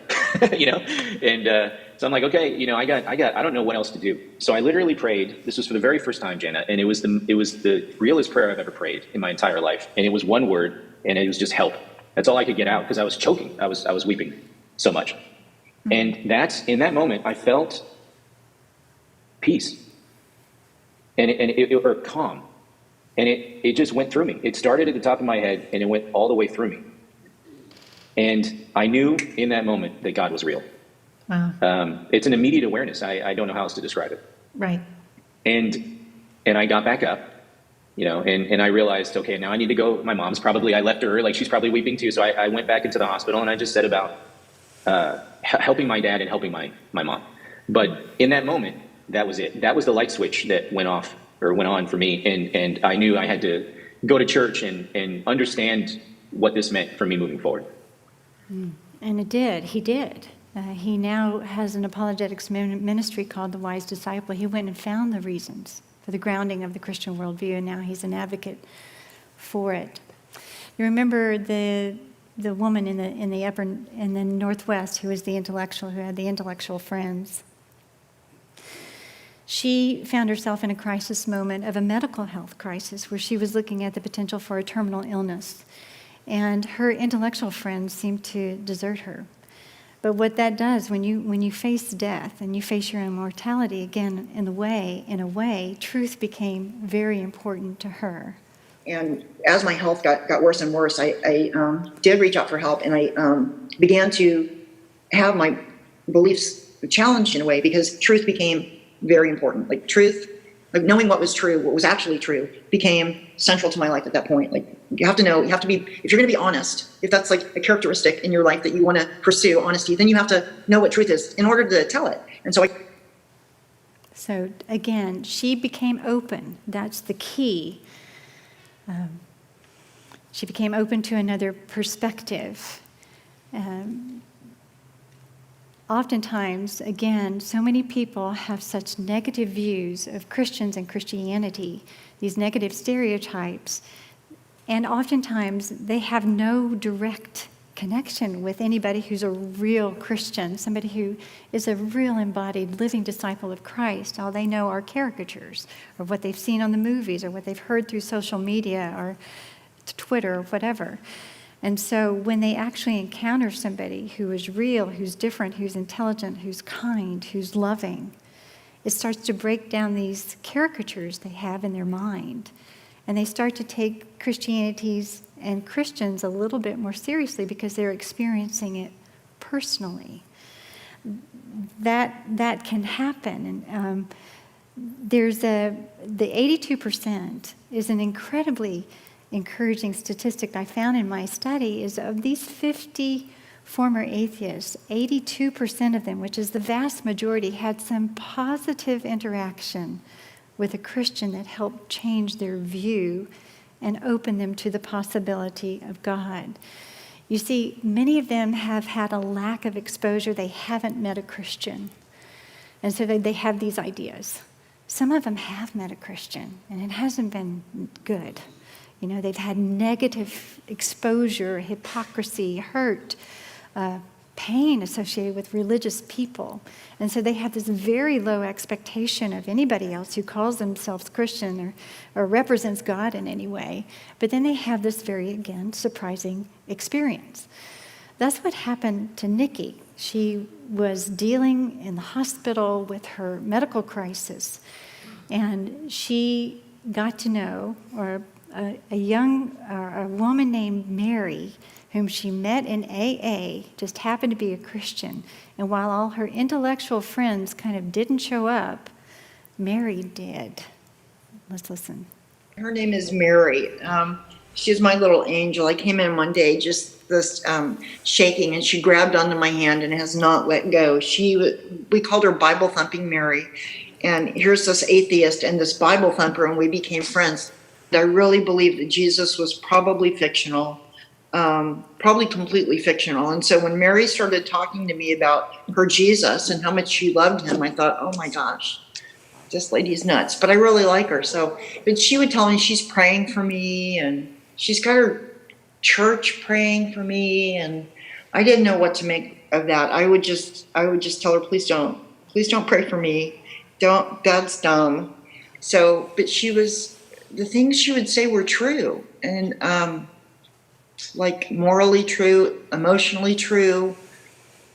And so I'm like, okay, I don't know what else to do. So I literally prayed. This was for the very first time, Jana, and it was the realest prayer I've ever prayed in my entire life. And it was one word, and it was just help. That's all I could get out because I was choking. I was weeping so much. And in that moment, I felt peace or calm. And it just went through me. It started at the top of my head, and it went all the way through me. And I knew in that moment that God was real. Wow. It's an immediate awareness. I don't know how else to describe it. Right. And I got back up, and I realized, okay, now I need to go. My mom's probably, I left her, like she's probably weeping too. So I went back into the hospital and I just said about helping my dad and helping my mom. But in that moment, that was it. That was the light switch that went off or went on for me. And I knew I had to go to church and understand what this meant for me moving forward. And it did. He did. He now has an apologetics ministry called The Wise Disciple. He went and found the reasons for the grounding of the Christian worldview, and now he's an advocate for it. You remember the woman in the Northwest who was the intellectual, who had the intellectual friends. She found herself in a crisis moment of a medical health crisis where she was looking at the potential for a terminal illness, and her intellectual friends seemed to desert her. But what that does, when you face death and you face your own mortality, again, in a way, truth became very important to her. And as my health got worse and worse, I did reach out for help, and I began to have my beliefs challenged in a way, because truth became very important. Like truth, like knowing what was true, what was actually true, became central to my life at that point. Like you have to know, you have to be, if you're going to be honest, if that's like a characteristic in your life that you want to pursue, honesty, then you have to know what truth is in order to tell it. And So again, she became open. That's the key. She became open to another perspective. Oftentimes, again, so many people have such negative views of Christians and Christianity, these negative stereotypes, and oftentimes they have no direct connection with anybody who's a real Christian, somebody who is a real embodied living disciple of Christ. All they know are caricatures, or what they've seen on the movies, or what they've heard through social media, or Twitter, or whatever. And so when they actually encounter somebody who is real, who's different, who's intelligent, who's kind, who's loving, it starts to break down these caricatures they have in their mind. And they start to take Christianities and Christians a little bit more seriously because they're experiencing it personally. That can happen. And there's the 82% is an incredibly encouraging statistic I found in my study. Is of these 50 former atheists, 82% of them, which is the vast majority, had some positive interaction with a Christian that helped change their view and open them to the possibility of God. You see, many of them have had a lack of exposure. They haven't met a Christian. And so they have these ideas. Some of them have met a Christian, and it hasn't been good. You know, they've had negative exposure, hypocrisy, hurt, pain associated with religious people. And so they have this very low expectation of anybody else who calls themselves Christian or represents God in any way. But then they have this very, again, surprising experience. That's what happened to Nikki. She was dealing in the hospital with her medical crisis, and she got to know, or a woman named Mary, whom she met in AA, just happened to be a Christian. And while all her intellectual friends kind of didn't show up, Mary did. Let's listen. her name is Mary. She's my little angel. I came in one day just this shaking, and she grabbed onto my hand and has not let go. We called her Bible Thumping Mary. And here's this atheist and this Bible thumper, and we became friends. I really believe that Jesus was probably fictional, probably completely fictional. And so when Mary started talking to me about her Jesus and how much she loved him, I thought, oh my gosh, this lady's nuts. But I really like her. But she would tell me she's praying for me, and she's got her church praying for me, and I didn't know what to make of that. I would just tell her, please don't pray for me. Don't, that's dumb. So, but the things she would say were true, and like morally true, emotionally true,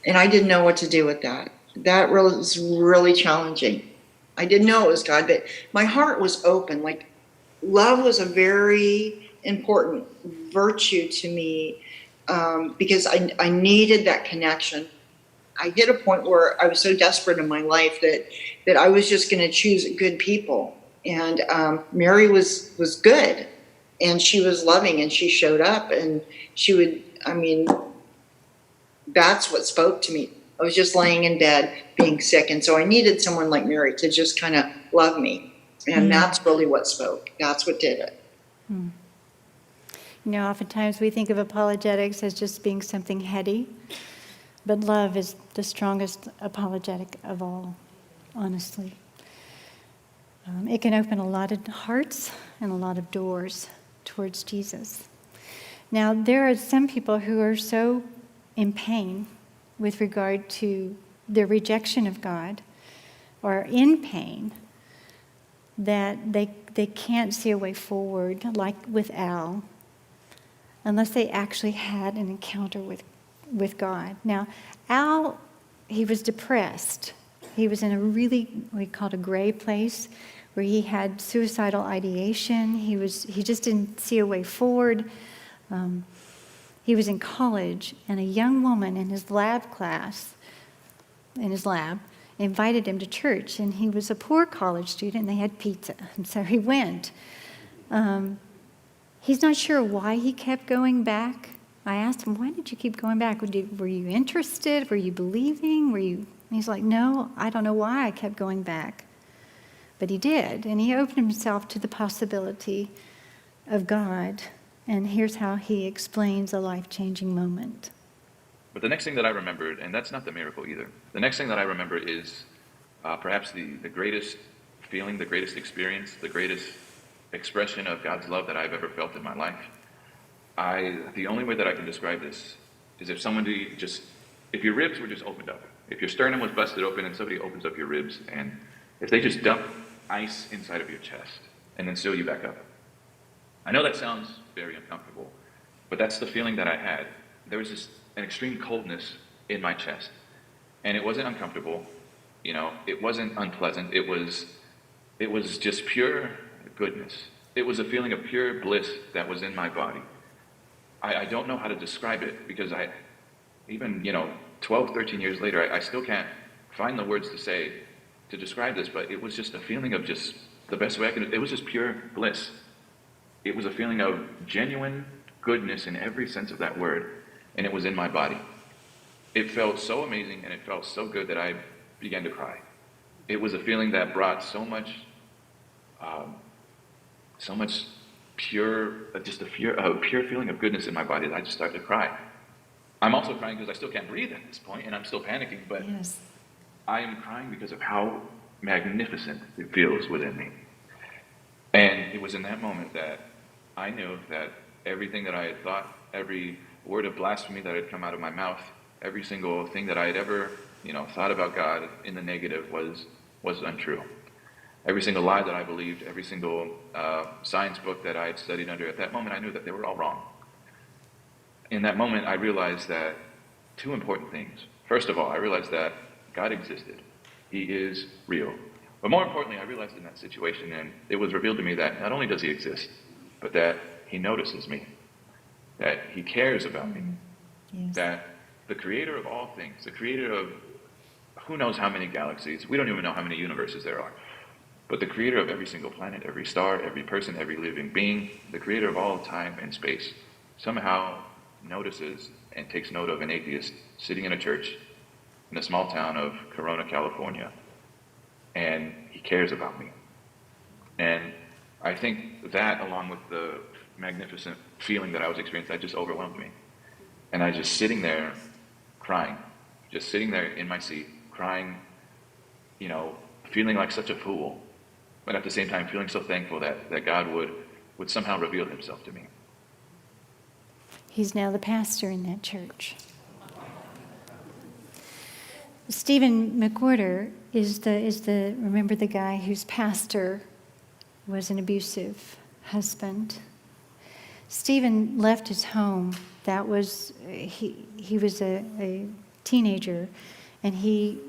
and I didn't know what to do with that. That was really challenging. I didn't know it was God, but my heart was open. Like, love was a very important virtue to me, because I needed that connection. I hit a point where I was so desperate in my life that I was just going to choose good people. And Mary was good, and she was loving, and she showed up, and she would, that's what spoke to me. I was just laying in bed being sick, and so I needed someone like Mary to just kind of love me. And that's really what spoke. That's what did it. Oftentimes we think of apologetics as just being something heady, but love is the strongest apologetic of all, honestly. It can open a lot of hearts and a lot of doors towards Jesus. Now, there are some people who are so in pain with regard to their rejection of God, or in pain, that they can't see a way forward, like with Al, unless they actually had an encounter with God. Now, Al, he was depressed. He was in a really, we call it a gray place, where he had suicidal ideation. He just didn't see a way forward. He was in college, and a young woman in his lab, invited him to church, and he was a poor college student, and they had pizza, and so he went. He's not sure why he kept going back. I asked him, why did you keep going back? Were you interested? Were you believing? And he's like, no, I don't know why I kept going back. But he did, and he opened himself to the possibility of God. And here's how he explains a life-changing moment. But the next thing that I remembered, and that's not the miracle either, the next thing that I remember is perhaps the greatest feeling, the greatest experience, the greatest expression of God's love that I've ever felt in my life. The only way that I can describe this is if your ribs were just opened up, if your sternum was busted open and somebody opens up your ribs, and if they just dump ice inside of your chest and then sew you back up. I know that sounds very uncomfortable, but that's the feeling that I had. There was just an extreme coldness in my chest, and it wasn't uncomfortable, it wasn't unpleasant, it was just pure goodness. It was a feeling of pure bliss that was in my body. I don't know how to describe it, because even 12, 13 years later, I still can't find the words to describe this, but it was just a feeling of just the best way I could. It was just pure bliss. It was a feeling of genuine goodness in every sense of that word, and it was in my body. It felt so amazing, and it felt so good that I began to cry. It was a feeling that brought so much pure feeling of goodness in my body that I just started to cry. I'm also crying because I still can't breathe at this point, and I'm still panicking, but Yes. I am crying because of how magnificent it feels within me. And it was in that moment that I knew that everything that I had thought, every word of blasphemy that had come out of my mouth, every single thing that I had ever, thought about God in the negative was untrue. Every single lie that I believed, every single science book that I had studied under, at that moment I knew that they were all wrong. In that moment, I realized that two important things. First of all, I realized that God existed. He is real. But more importantly, I realized in that situation, and it was revealed to me, that not only does he exist, but that he notices me, that he cares about me, Yes. that the creator of all things, the creator of who knows how many galaxies, we don't even know how many universes there are, but the creator of every single planet, every star, every person, every living being, the creator of all time and space, somehow notices and takes note of an atheist sitting in a church in the small town of Corona, California, and he cares about me. And I think that, along with the magnificent feeling that I was experiencing, that just overwhelmed me. And I was just sitting there crying, just sitting there in my seat, crying, feeling like such a fool, but at the same time feeling so thankful that God would somehow reveal himself to me. He's now the pastor in that church. Stephen McWhorter is remember the guy whose pastor was an abusive husband. Stephen left his home. That was, he was a teenager, and he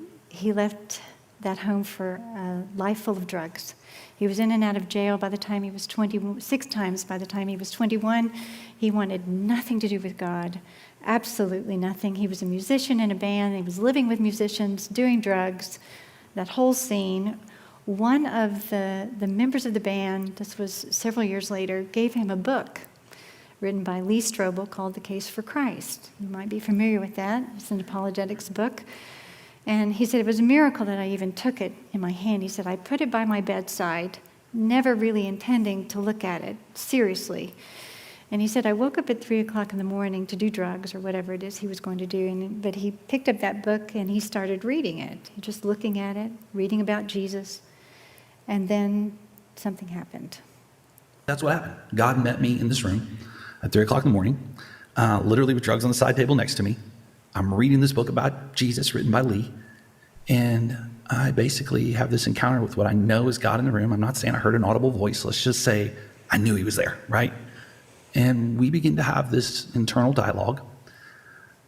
left that home for a life full of drugs. He was in and out of jail by the time he was 6 times by the time he was 21. He wanted nothing to do with God, absolutely nothing. He was a musician in a band. He was living with musicians, doing drugs, that whole scene. One of the members of the band, this was several years later, gave him a book written by Lee Strobel called The Case for Christ. You might be familiar with that. It's an apologetics book. And he said, it was a miracle that I even took it in my hand. He said, I put it by my bedside, never really intending to look at it seriously. And he said, I woke up at 3 o'clock in the morning to do drugs or whatever it is he was going to do. But he picked up that book and he started reading it, just looking at it, reading about Jesus. And then something happened. That's what happened. God met me in this room at 3 o'clock in the morning, literally with drugs on the side table next to me. I'm reading this book about Jesus written by Lee, and I basically have this encounter with what I know is God in the room. I'm not saying I heard an audible voice. Let's just say I knew he was there, right? And we begin to have this internal dialogue.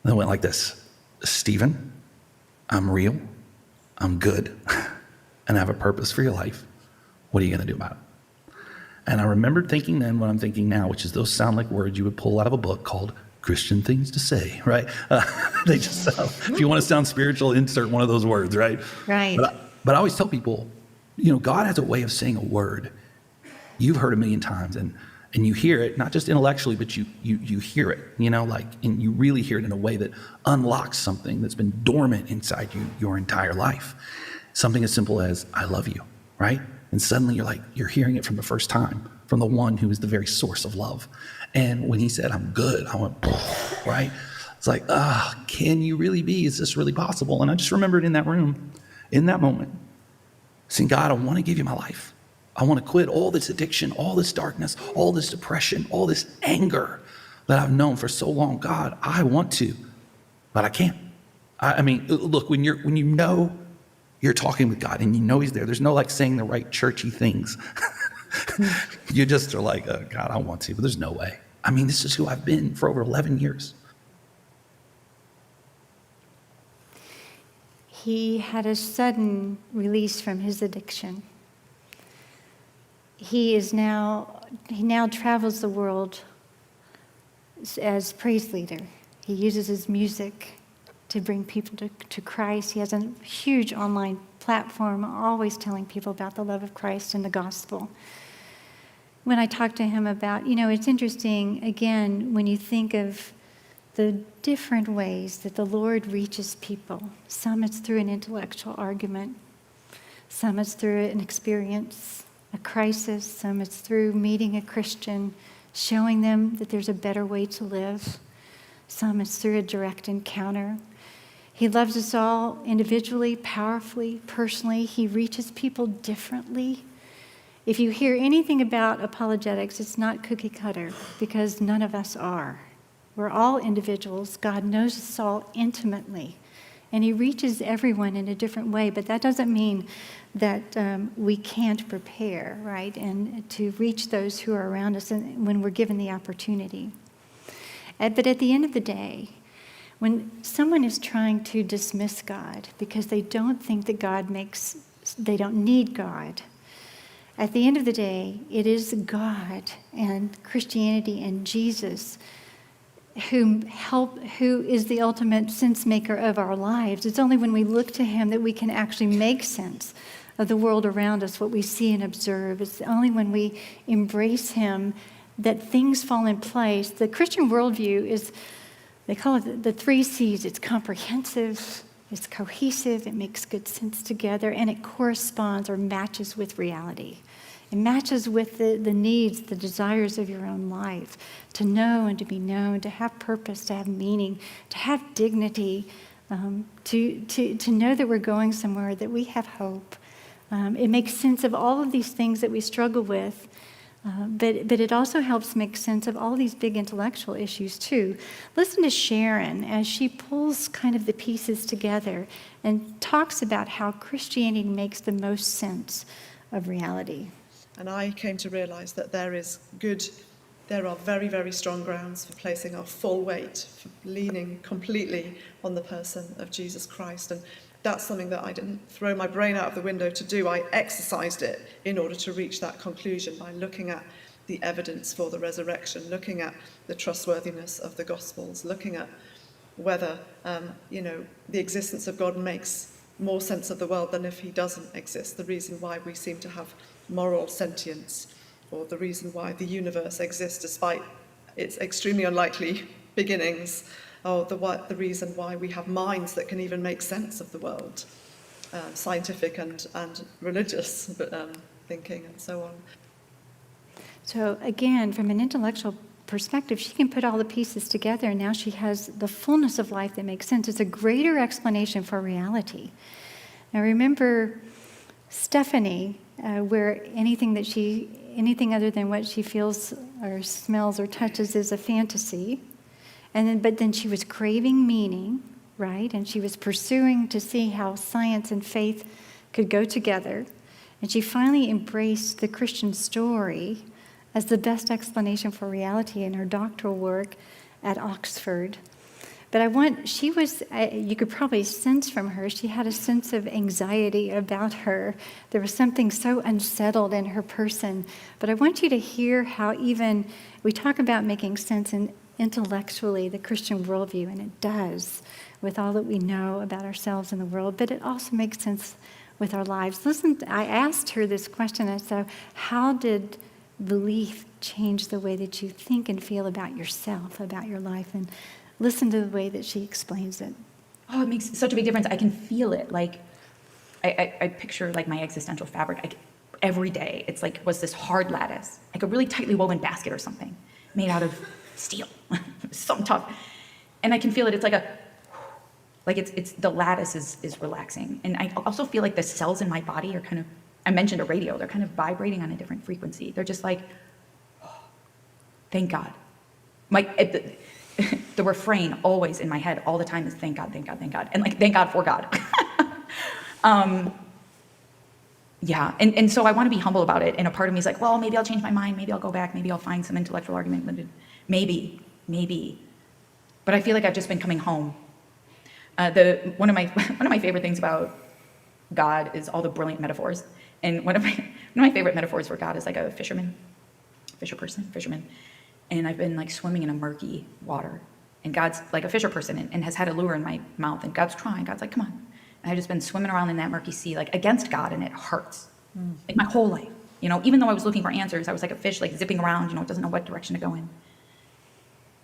And it went like this: Stephen, I'm real, I'm good, and I have a purpose for your life. What are you going to do about it? And I remembered thinking then what I'm thinking now, which is those sound like words you would pull out of a book called Christian Things to Say, right? They just sound, if you want to sound spiritual, insert one of those words, right? Right. But I always tell people, God has a way of saying a word you've heard a million times, and you hear it, not just intellectually, but you hear it, and you really hear it in a way that unlocks something that's been dormant inside you your entire life. Something as simple as, I love you, right? And suddenly you're hearing it from the first time, from the one who is the very source of love. And when he said, I'm good, I went, right? It's like, can you really be? Is this really possible? And I just remembered in that room, in that moment, saying, God, I want to give you my life. I want to quit all this addiction, all this darkness, all this depression, all this anger that I've known for so long. God, I want to, but I can't. I mean, look, when you know you're talking with God and you know he's there, there's no saying the right churchy things. You just are like, oh, God, I want to, but there's no way. I mean, this is who I've been for over 11 years. He had a sudden release from his addiction. He now travels the world as praise leader. He uses his music to bring people to Christ. He has a huge online platform, always telling people about the love of Christ and the gospel. When I talked to him about, it's interesting, again, when you think of the different ways that the Lord reaches people. Some it's through an intellectual argument. Some it's through an experience, a crisis. Some it's through meeting a Christian, showing them that there's a better way to live. Some it's through a direct encounter. He loves us all individually, powerfully, personally. He reaches people differently. If you hear anything about apologetics, it's not cookie cutter, because none of us are. We're all individuals. God knows us all intimately, and he reaches everyone in a different way, but that doesn't mean that we can't prepare, right, and to reach those who are around us when we're given the opportunity. But at the end of the day, when someone is trying to dismiss God because they don't think that they don't need God, at the end of the day, it is God and Christianity and Jesus who is the ultimate sense maker of our lives. It's only when we look to him that we can actually make sense of the world around us, what we see and observe. It's only when we embrace him that things fall in place. The Christian worldview is, they call it the 3 C's. It's comprehensive, it's cohesive, it makes good sense together, and it corresponds or matches with reality. It matches with the needs, the desires of your own life, to know and to be known, to have purpose, to have meaning, to have dignity, to know that we're going somewhere, that we have hope. It makes sense of all of these things that we struggle with, but it also helps make sense of all these big intellectual issues too. Listen to Sharon as she pulls kind of the pieces together and talks about how Christianity makes the most sense of reality. And I came to realize that there are very, very strong grounds for placing our full weight, for leaning completely on the person of Jesus Christ. And that's something that I didn't throw my brain out of the window to do. I exercised it in order to reach that conclusion by looking at the evidence for the resurrection, looking at the trustworthiness of the Gospels, looking at whether, the existence of God makes more sense of the world than if he doesn't exist, the reason why we seem to have moral sentience, or the reason why the universe exists despite its extremely unlikely beginnings, or the reason why we have minds that can even make sense of the world, scientific and religious thinking and so on. So again, from an intellectual perspective, she can put all the pieces together, and now she has the fullness of life that makes sense. It's a greater explanation for reality. Now remember Stephanie, where anything other than what she feels or smells or touches is a fantasy. But then she was craving meaning, right? And she was pursuing to see how science and faith could go together. And she finally embraced the Christian story as the best explanation for reality in her doctoral work at Oxford. But you could probably sense from her, she had a sense of anxiety about her. There was something so unsettled in her person. But I want you to hear how even we talk about making sense in intellectually the Christian worldview, and it does with all that we know about ourselves and the world, but it also makes sense with our lives. Listen, I asked her this question. I said, how did belief change the way that you think and feel about yourself, about your life? And listen to the way that she explains it. Oh, it makes such a big difference. I can feel it. Like, I picture like my existential fabric. Every day, it's like was this hard lattice, like a really tightly woven basket or something, made out of steel, something tough. And I can feel it. It's like it's the lattice is relaxing. And I also feel like the cells in my body are kind of, I mentioned a radio, they're kind of vibrating on a different frequency. They're just like, oh, thank God. The refrain always in my head all the time is thank God, thank God, thank God. And like, thank God for God. Yeah, and so I want to be humble about it. And a part of me is like, well, maybe I'll change my mind. Maybe I'll go back. Maybe I'll find some intellectual argument. Maybe. But I feel like I've just been coming home. One of my favorite things about God is all the brilliant metaphors. And one of my favorite metaphors for God is like a fisherman. And I've been like swimming in a murky water. And God's like a fisher person and has had a lure in my mouth. And God's trying. God's like, come on. And I've just been swimming around in that murky sea, like against God, and it hurts. Like my whole life. Even though I was looking for answers, I was like a fish, like zipping around, doesn't know what direction to go in.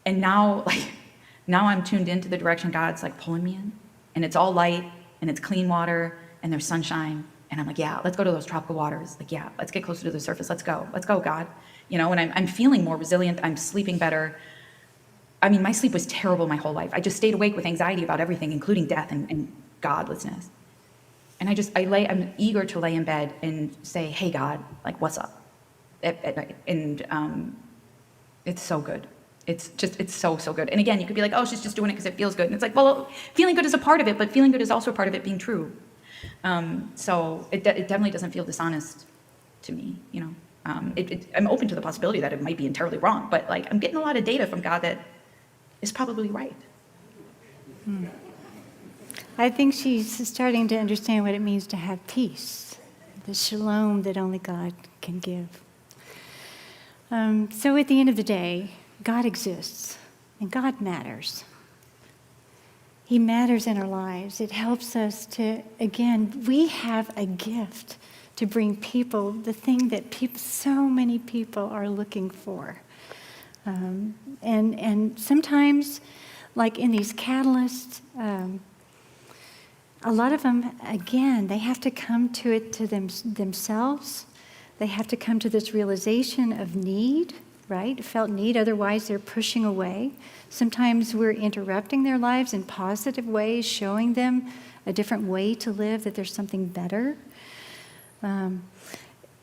And now I'm tuned into the direction God's like pulling me in. And it's all light, and it's clean water, and there's sunshine. And I'm like, yeah, let's go to those tropical waters. Like, yeah, let's get closer to the surface. Let's go, God. And I'm feeling more resilient. I'm sleeping better. I mean, my sleep was terrible my whole life. I just stayed awake with anxiety about everything, including death and godlessness. And I'm eager to lay in bed and say, hey, God, like, what's up? And it's so good. It's so good. And again, you could be like, oh, she's just doing it because it feels good. And it's like, well, feeling good is a part of it, but feeling good is also a part of it being true. So it definitely doesn't feel dishonest to me, I'm open to the possibility that it might be entirely wrong, but like I'm getting a lot of data from God that is probably right. I think she's starting to understand what it means to have peace, the shalom that only God can give. So at the end of the day, God exists, and God matters. He matters in our lives. It helps us to, again, we have a gift to bring people the thing that so many people are looking for. And sometimes, like in these catalysts, a lot of them, again, they have to come to it to themselves. They have to come to this realization of need, right? Felt need, otherwise they're pushing away. Sometimes we're interrupting their lives in positive ways, showing them a different way to live, that there's something better.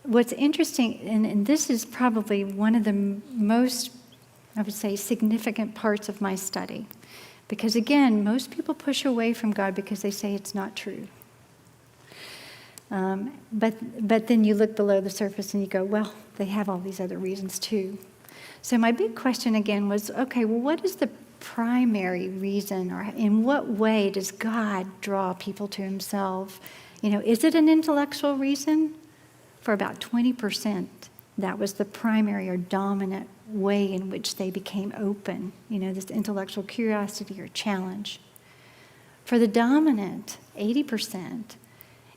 What's interesting, and this is probably one of the most, I would say, significant parts of my study, because again, most people push away from God because they say it's not true. But then you look below the surface and you go, well, they have all these other reasons too. So my big question again was, okay, well, what is the primary reason, or in what way does God draw people to himself? Is it an intellectual reason? For about 20%, that was the primary or dominant way in which they became open, this intellectual curiosity or challenge. For the dominant 80%,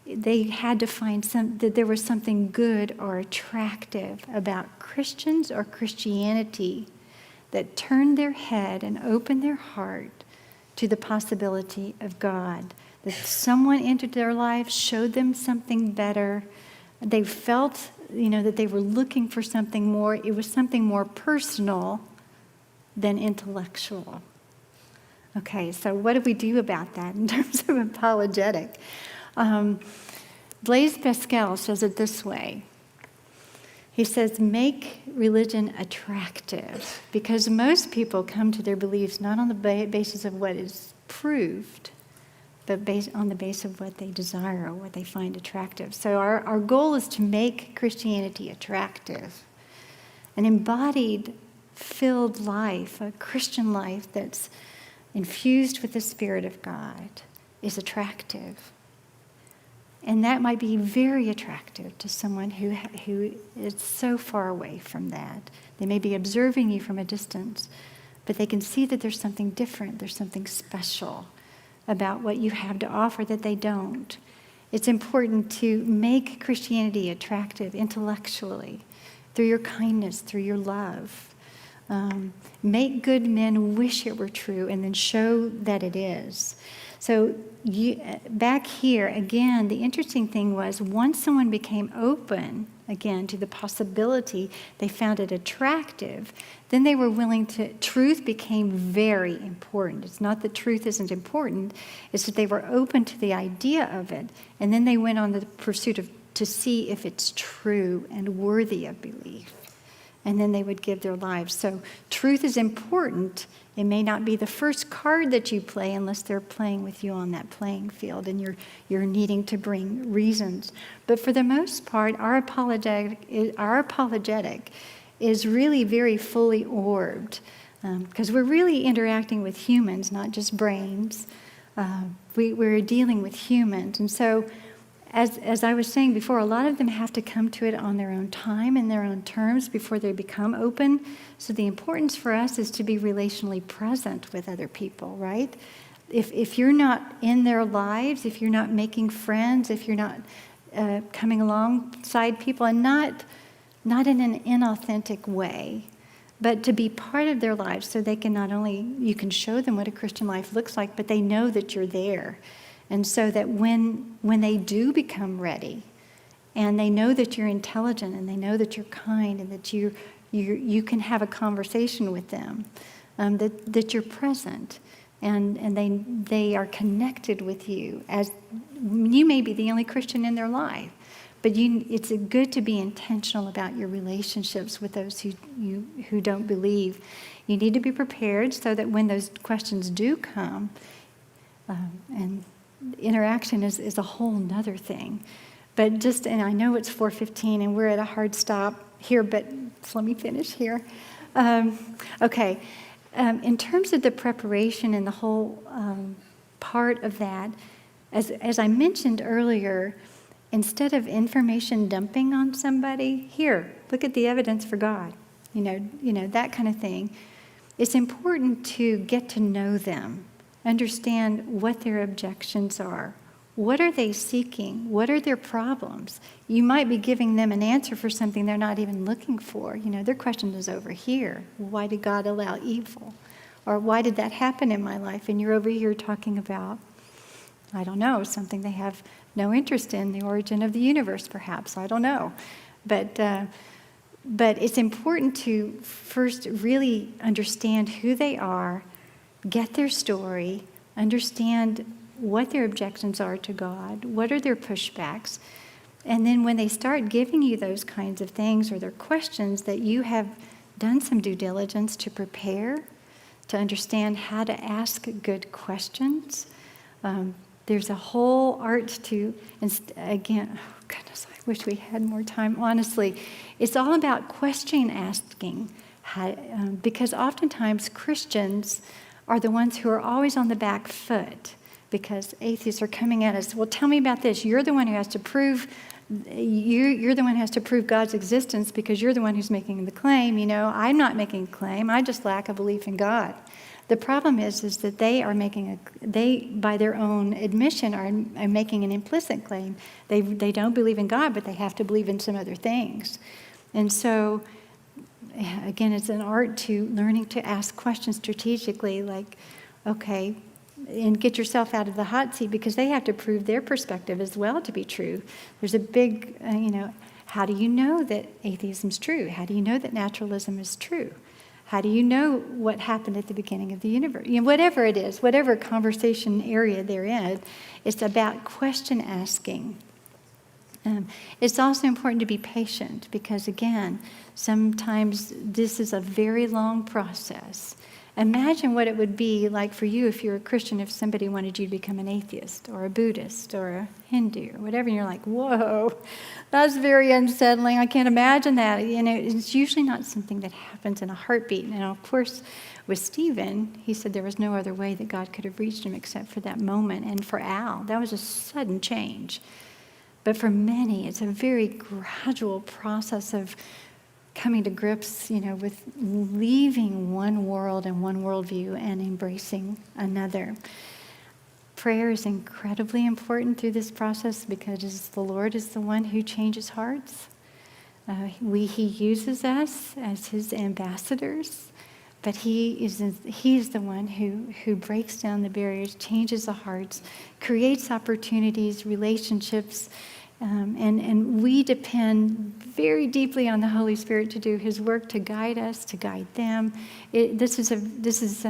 they had to find that there was something good or attractive about Christians or Christianity that turned their head and opened their heart to the possibility of God. That someone entered their life, showed them something better. They felt, that they were looking for something more. It was something more personal than intellectual. Okay, so what do we do about that in terms of apologetic? Blaise Pascal says it this way. He says, make religion attractive, because most people come to their beliefs not on the basis of what is proved, but based on the basis of what they desire or what they find attractive. So our goal is to make Christianity attractive. An embodied, filled life, a Christian life that's infused with the Spirit of God is attractive. And that might be very attractive to someone who is so far away from that. They may be observing you from a distance, but they can see that there's something different, there's something special about what you have to offer that they don't. It's important to make Christianity attractive intellectually, through your kindness, through your love. Make good men wish it were true, and then show that it is. So back here, again, the interesting thing was once someone became open, again, to the possibility, they found it attractive, then they were willing to, truth became very important. It's not that truth isn't important, it's that they were open to the idea of it, and then they went on the pursuit to see if it's true and worthy of belief. And then they would give their lives. So truth is important. It may not be the first card that you play unless they're playing with you on that playing field and you're needing to bring reasons. But for the most part, our apologetic is really very fully orbed because we're really interacting with humans, not just brains. We're dealing with humans. And so as I was saying before, a lot of them have to come to it on their own time and their own terms before they become open. So the importance for us is to be relationally present with other people, right? If you're not in their lives, if you're not making friends, if you're not coming alongside people, and not in an inauthentic way, but to be part of their lives so they can not only, you can show them what a Christian life looks like, but they know that you're there. And so that when they do become ready, and they know that you're intelligent, and they know that you're kind, and that you can have a conversation with them, that you're present, and they are connected with you, as you may be the only Christian in their life. But it's good to be intentional about your relationships with those who don't believe. You need to be prepared so that when those questions do come, and interaction is a whole nother thing. But and I know it's 4:15 and we're at a hard stop here, but let me finish here. Okay. In terms of the preparation and the whole part of that, as I mentioned earlier, instead of information dumping on somebody, here, look at the evidence for God, you know, that kind of thing, it's important to get to know them. Understand what their objections are. What are they seeking? What are their problems? You might be giving them an answer for something they're not even looking for. Their question is over here. Why did God allow evil? Or why did that happen in my life? And you're over here talking about, I don't know, something they have no interest in, the origin of the universe, perhaps. I don't know. But it's important to first really understand who they are, get their story, understand what their objections are to God, what are their pushbacks, and then when they start giving you those kinds of things or their questions, that you have done some due diligence to prepare, to understand how to ask good questions. There's a whole art to, again, oh goodness, I wish we had more time, honestly. It's all about question asking, because oftentimes Christians are the ones who are always on the back foot because atheists are coming at us. Well, tell me about this. You're the one who has to prove. You're the one who has to prove God's existence because you're the one who's making the claim. I'm not making a claim. I just lack a belief in God. The problem is that they by their own admission are making an implicit claim. They don't believe in God, but they have to believe in some other things. And so, again, it's an art to learning to ask questions strategically, like, okay, and get yourself out of the hot seat because they have to prove their perspective as well to be true. There's a big, how do you know that atheism's true? How do you know that naturalism is true? How do you know what happened at the beginning of the universe? Whatever it is, whatever conversation area they're in, it's about question asking. It's also important to be patient because, again, sometimes this is a very long process. Imagine what it would be like for you if you're a Christian, if somebody wanted you to become an atheist or a Buddhist or a Hindu or whatever, and you're like, whoa, that's very unsettling. I can't imagine that. It's usually not something that happens in a heartbeat. And of course, with Stephen, he said there was no other way that God could have reached him except for that moment. And for Al, that was a sudden change. But for many, it's a very gradual process of coming to grips, with leaving one world and one worldview and embracing another. Prayer is incredibly important through this process because the Lord is the one who changes hearts. He uses us as his ambassadors, but he is the one who breaks down the barriers, changes the hearts, creates opportunities, relationships, and we depend very deeply on the Holy Spirit to do his work, to guide us, to guide them. This is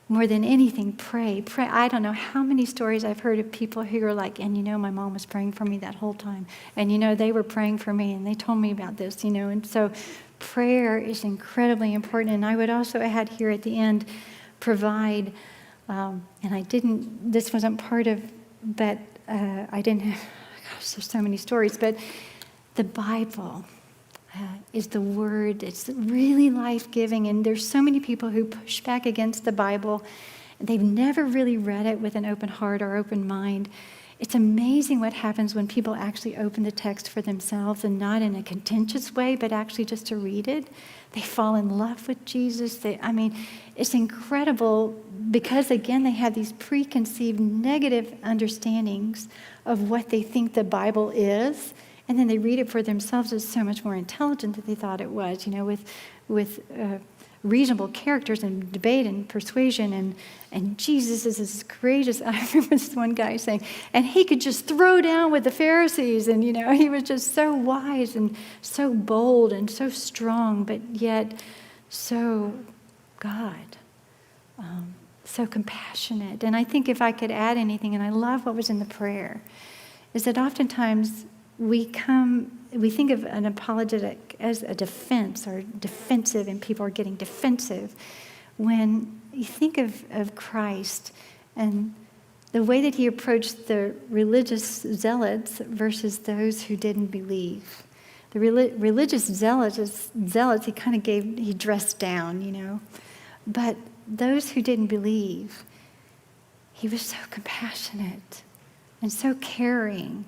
more than anything, pray. I don't know how many stories I've heard of people who are like, and my mom was praying for me that whole time. And they were praying for me and they told me about this, and so prayer is incredibly important. And I would also add here at the end, provide, this wasn't part of, but I didn't have, gosh, there's so many stories, but the Bible is the word. It's really life-giving, and there's so many people who push back against the Bible. They've never really read it with an open heart or open mind. It's amazing what happens when people actually open the text for themselves and not in a contentious way, but actually just to read it. They fall in love with Jesus. It's incredible because, again, they have these preconceived negative understandings of what they think the Bible is, and then they read it for themselves. It's so much more intelligent than they thought it was, with reasonable characters and debate and persuasion, and Jesus is this courageous. I remember this one guy saying, and he could just throw down with the Pharisees, and he was just so wise and so bold and so strong, but yet so God, so compassionate. And I think if I could add anything, and I love what was in the prayer, is that oftentimes we think of an apologetic as a defense or defensive, and people are getting defensive. When you think of Christ and the way that he approached the religious zealots versus those who didn't believe. The religious zealots, he dressed down, But those who didn't believe, he was so compassionate and so caring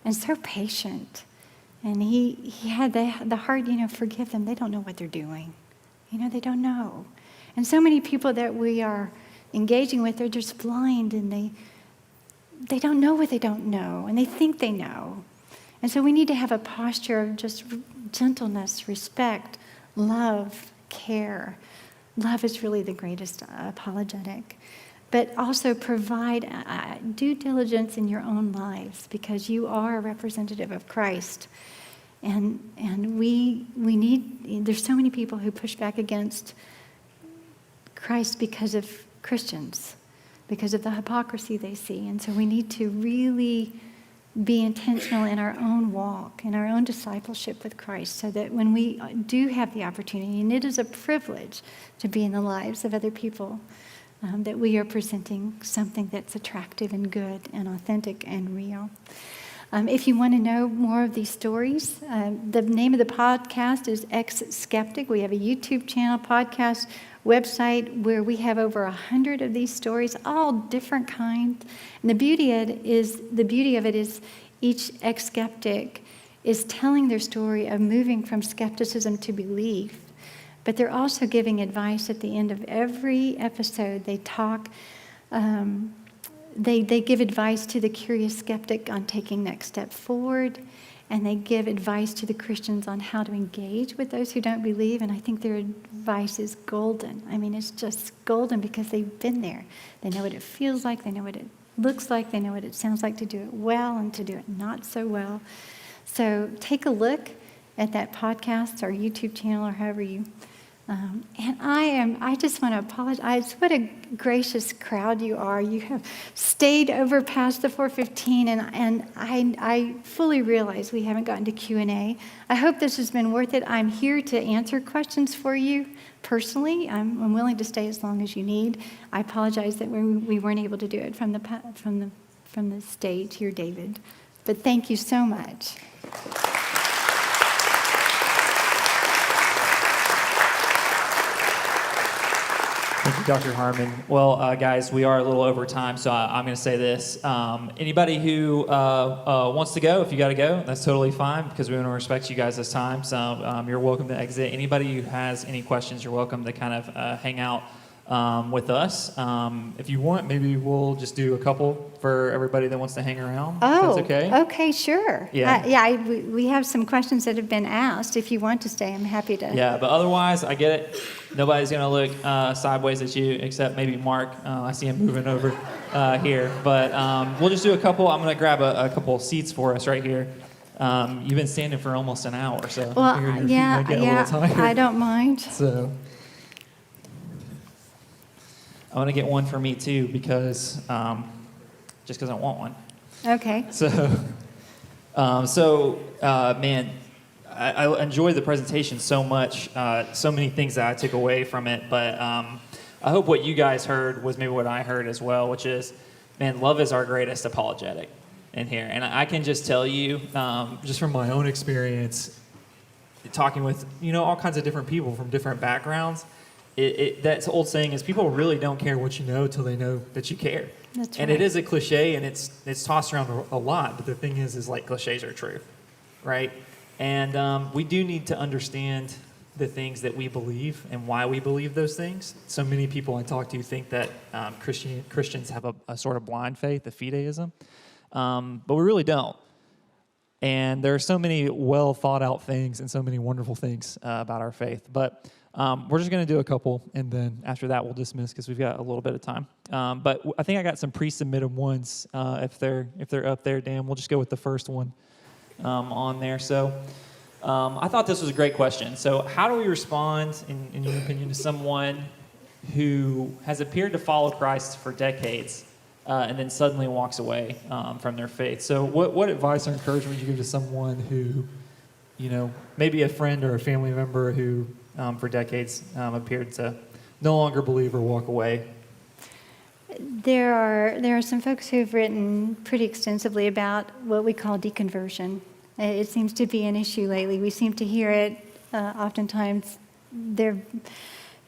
and so patient. And he had the heart, forgive them. They don't know what they're doing. They don't know. And so many people that we are engaging with, they're just blind, and they don't know what they don't know, and they think they know. And so we need to have a posture of just gentleness, respect, love, care. Love is really the greatest apologetic. But also provide due diligence in your own lives, because you are a representative of Christ. And we need, there's so many people who push back against Christ because of Christians, because of the hypocrisy they see. And so we need to really be intentional in our own walk, in our own discipleship with Christ, so that when we do have the opportunity, and it is a privilege to be in the lives of other people, that we are presenting something that's attractive and good and authentic and real. If you want to know more of these stories, the name of the podcast is Ex-Skeptic. We have a YouTube channel podcast. website where we have over 100 of these stories, all different kinds. And the beauty of it is each ex-skeptic is telling their story of moving from skepticism to belief. But they're also giving advice at the end of every episode. They talk, they give advice to the curious skeptic on taking next step forward. And they give advice to the Christians on how to engage with those who don't believe. And I think their advice is golden. I mean, it's just golden because they've been there. They know what it feels like. They know what it looks like. They know what it sounds like to do it well and to do it not so well. So take a look at that podcast or YouTube channel or however you. And I just want to apologize. What a gracious crowd you are. You have stayed over past the 4:15, and I fully realize we haven't gotten to Q&A. I hope this has been worth it. I'm here to answer questions for you personally. I'm willing to stay as long as you need. I apologize that we weren't able to do it from the stage here, David. But thank you so much. Thank you, Dr. Harmon. Well, guys, we are a little over time, so I'm going to say this. Anybody who wants to go, if you got to go, that's totally fine because we want to respect you guys' time. So you're welcome to exit. Anybody who has any questions, you're welcome to kind of hang out with us. If you want, maybe we'll just do a couple for everybody that wants to hang around. Oh, if that's okay. Okay, sure. Yeah. We have some questions that have been asked. If you want to stay, I'm happy to. Yeah, but otherwise, I get it. Nobody's going to look sideways at you except maybe Mark. I see him moving over here. But we'll just do a couple. I'm going to grab a couple seats for us right here. You've been standing for almost an hour, so Well, I figure your feet yeah, might get a little tired. I don't mind. So I want to get one for me too because just because I want one. Okay. Man, I enjoyed the presentation so much. So many things that I took away from it, but I hope what you guys heard was maybe what I heard as well, which is, man, love is our greatest apologetic in here. And I can just tell you, just from my own experience, talking with all kinds of different people from different backgrounds. That old saying is people really don't care what you know till they know that you care. That's right. And it is a cliche, and it's tossed around a lot. But the thing is like cliches are true, right? And we do need to understand the things that we believe and why we believe those things. So many people I talk to think that Christians have a sort of blind faith, a fideism, but we really don't. And there are so many well thought out things and so many wonderful things about our faith. But we're just going to do a couple, and then after that we'll dismiss because we've got a little bit of time. But I think I got some pre-submitted ones. If they're up there, Dan, we'll just go with the first one on there. So I thought this was a great question. So how do we respond, in your opinion, to someone who has appeared to follow Christ for decades and then suddenly walks away from their faith? So what advice or encouragement would you give to someone who, maybe a friend or a family member who for decades appeared to no longer believe or walk away? There are some folks who've written pretty extensively about what we call deconversion. It seems to be an issue lately. We seem to hear it oftentimes. There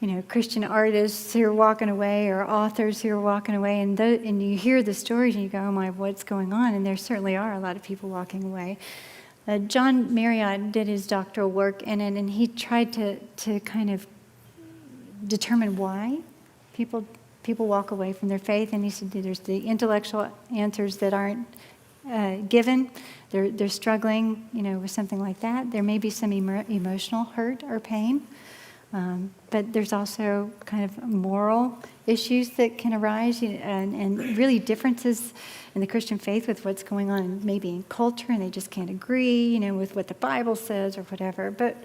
are Christian artists who are walking away or authors who are walking away, and you hear the stories and you go, oh my, what's going on? And there certainly are a lot of people walking away. John Marriott did his doctoral work in it, and he tried to kind of determine why people walk away from their faith. And he said there's the intellectual answers that aren't given. They're struggling, with something like that. There may be some emotional hurt or pain, but there's also kind of moral issues that can arise, and really differences in the Christian faith with what's going on maybe in culture, and they just can't agree, with what the Bible says or whatever. But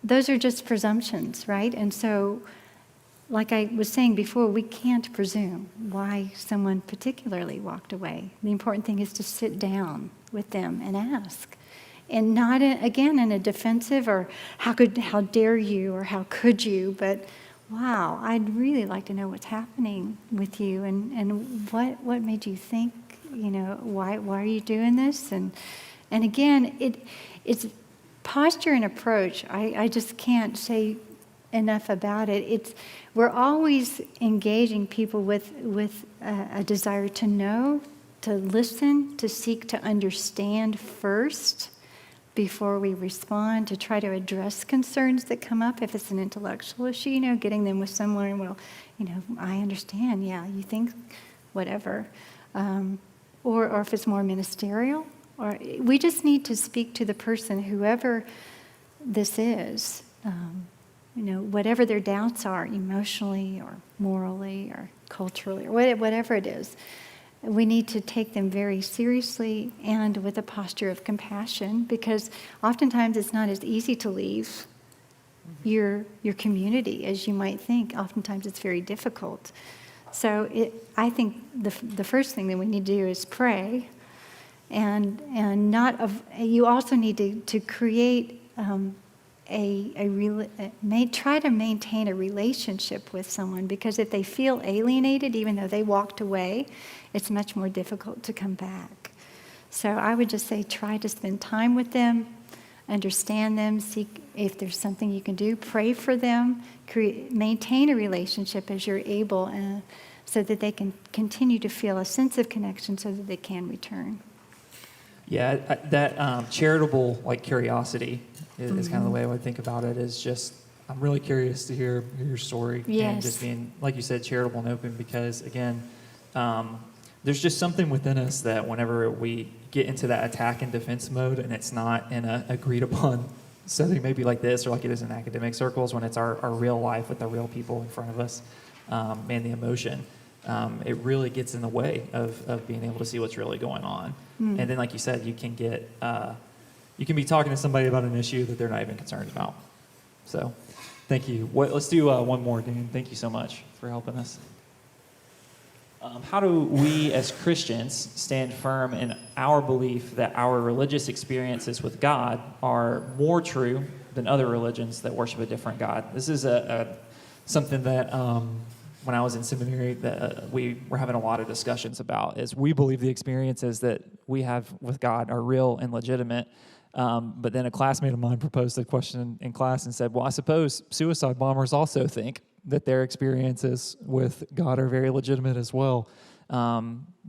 those are just presumptions, right? And so, like I was saying before, we can't presume why someone particularly walked away. The important thing is to sit down with them and ask. And not, again, in a defensive or how dare you or how could you, but wow, I'd really like to know what's happening with you and what made you think, why are you doing this? And again, it's posture and approach. I just can't say enough about it. We're always engaging people with a desire to know, to listen, to seek to understand first before we respond, to try to address concerns that come up. If it's an intellectual issue, getting them with someone, well, I understand, yeah, you think whatever. Or if it's more ministerial, or we just need to speak to the person, whoever this is, whatever their doubts are, emotionally or morally or culturally, or whatever it is. We need to take them very seriously and with a posture of compassion, because oftentimes it's not as easy to leave your community as you might think. Oftentimes it's very difficult. So I think the first thing that we need to do is pray, and you also need to create try to maintain a relationship with someone, because if they feel alienated, even though they walked away, it's much more difficult to come back. So I would just say try to spend time with them, understand them, seek if there's something you can do, pray for them, maintain a relationship as you're able, so that they can continue to feel a sense of connection so that they can return. Yeah, that charitable curiosity is kind of the way I would think about it. Is just, I'm really curious to hear your story. Yes. And just being, like you said, charitable and open, because again, there's just something within us that whenever we get into that attack and defense mode, and it's not in a agreed upon setting, maybe like this or like it is in academic circles, when it's our real life with the real people in front of us, and the emotion, it really gets in the way of being able to see what's really going on. And then, like you said, you can be talking to somebody about an issue that they're not even concerned about. So thank you. Let's do one more, Dan. Thank you so much for helping us. How do we as Christians stand firm in our belief that our religious experiences with God are more true than other religions that worship a different God? This is something that when I was in seminary that we were having a lot of discussions about. Is we believe the experiences that we have with God are real and legitimate. But then a classmate of mine proposed a question in class and said, well, I suppose suicide bombers also think that their experiences with God are very legitimate as well. How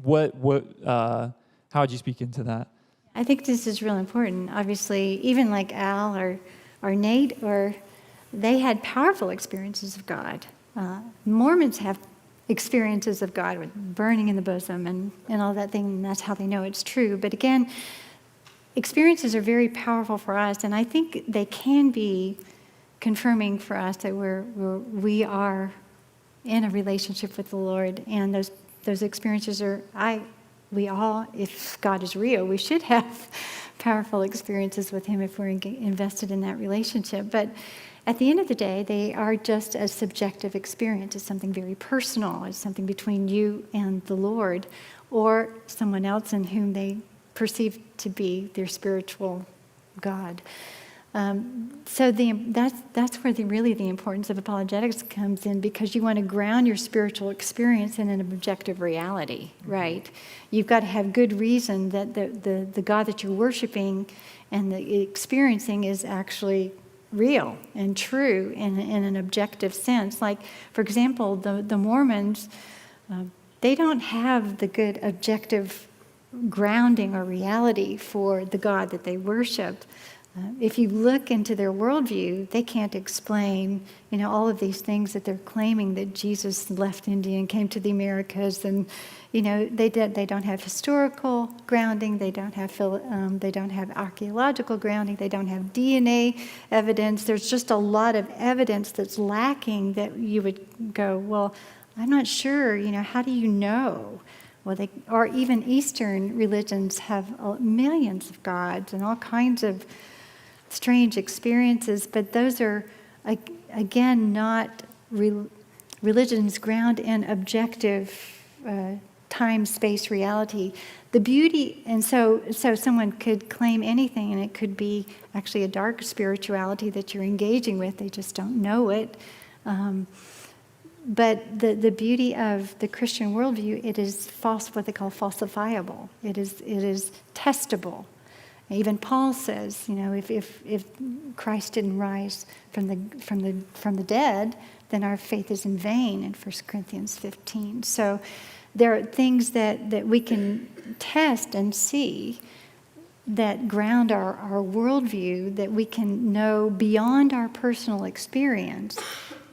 would you speak into that? I think this is real important. Obviously, even like Al or Nate, they had powerful experiences of God. Mormons have experiences of God with burning in the bosom and all that thing, and that's how they know it's true. But again, experiences are very powerful for us, and I think they can be confirming for us that we are in a relationship with the Lord, and those experiences we all, if God is real, we should have powerful experiences with Him if we're invested in that relationship. But at the end of the day, they are just a subjective experience. It's something very personal. It's something between you and the Lord, or someone else in whom they perceive to be their spiritual God. So that's where really the importance of apologetics comes in, because you want to ground your spiritual experience in an objective reality, right? You've got to have good reason that the God that you're worshiping and the experiencing is actually real and true in an objective sense. Like, for example, the Mormons, they don't have the good objective grounding or reality for the God that they worship. If you look into their worldview, they can't explain, all of these things that they're claiming, that Jesus left India and came to the Americas, and they don't have historical grounding, they don't have archaeological grounding, they don't have DNA evidence. There's just a lot of evidence that's lacking that you would go, well, I'm not sure. How do you know? Well, or even Eastern religions have millions of gods and all kinds of strange experiences, but those are, again, not religions ground in objective time-space reality. The beauty, and so someone could claim anything, and it could be actually a dark spirituality that you're engaging with. They just don't know it. But the beauty of the Christian worldview, it is what they call falsifiable. It is testable. Even Paul says, if Christ didn't rise from the dead, then our faith is in vain in 1 Corinthians 15. So there are things that we can test and see that ground our worldview, that we can know beyond our personal experience,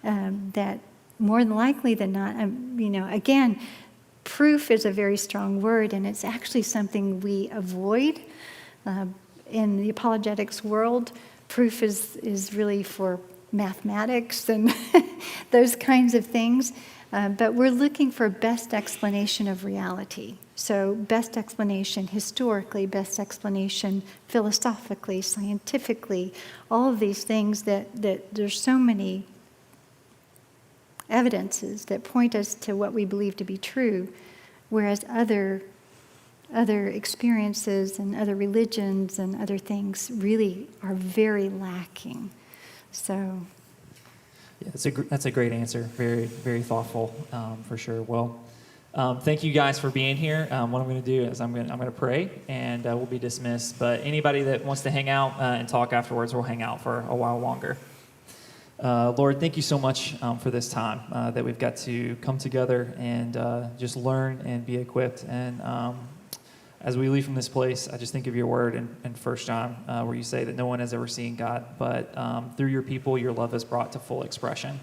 that more than likely than not, again, proof is a very strong word, and it's actually something we avoid. In the apologetics world, proof is really for mathematics and those kinds of things. But we're looking for best explanation of reality. So best explanation historically, best explanation philosophically, scientifically, all of these things that there's so many evidences that point us to what we believe to be true, whereas other experiences and other religions and other things really are very lacking. So yeah, that's a great answer. Very, very thoughtful, for sure. Well, thank you guys for being here. What I'm going to do is I'm going to pray, and we'll be dismissed. But anybody that wants to hang out and talk afterwards, we'll hang out for a while longer. Lord, thank you so much for this time that we've got to come together and just learn and be equipped. And as we leave from this place, I just think of your word in 1 John, where you say that no one has ever seen God, but through your people, your love is brought to full expression.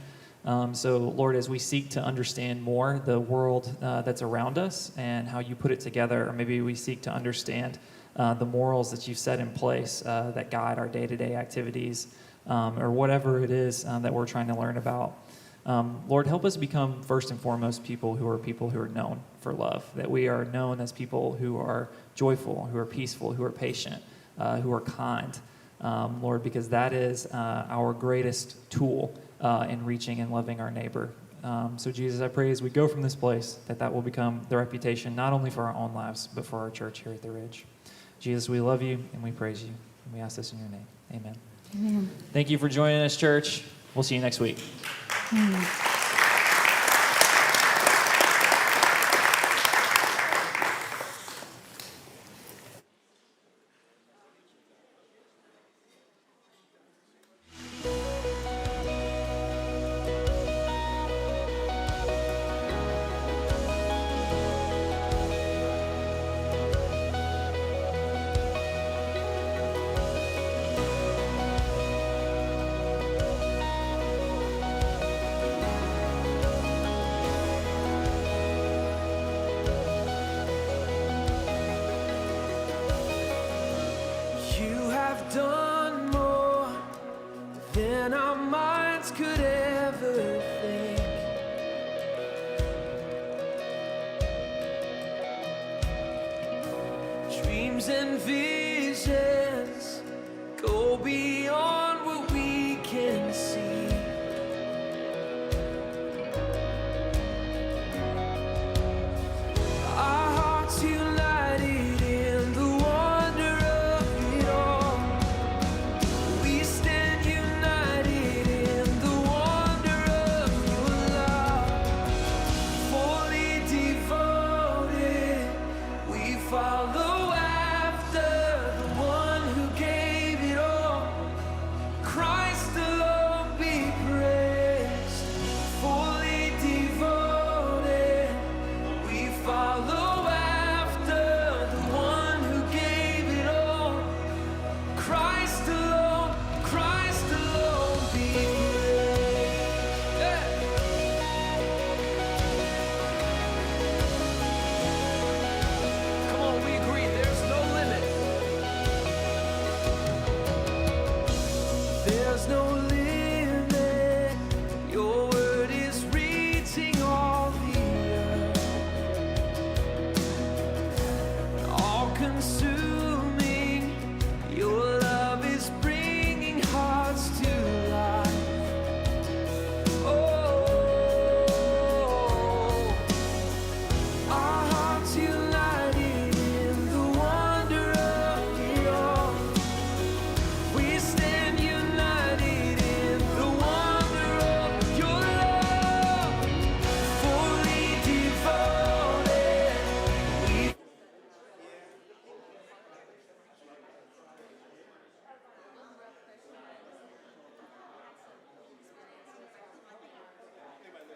So, Lord, as we seek to understand more the world that's around us and how you put it together, or maybe we seek to understand the morals that you've set in place that guide our day-to-day activities, or whatever it is that we're trying to learn about. Lord, help us become first and foremost people who are known for love, that we are known as people who are joyful, who are peaceful, who are patient, who are kind, Lord, because that is our greatest tool in reaching and loving our neighbor. So Jesus, I pray as we go from this place that will become the reputation not only for our own lives, but for our church here at the Ridge. Jesus, we love you and we praise you, and we ask this in your name. Amen. Amen. Thank you for joining us, church. We'll see you next week. You have done more than our minds could ever think. Dreams and visions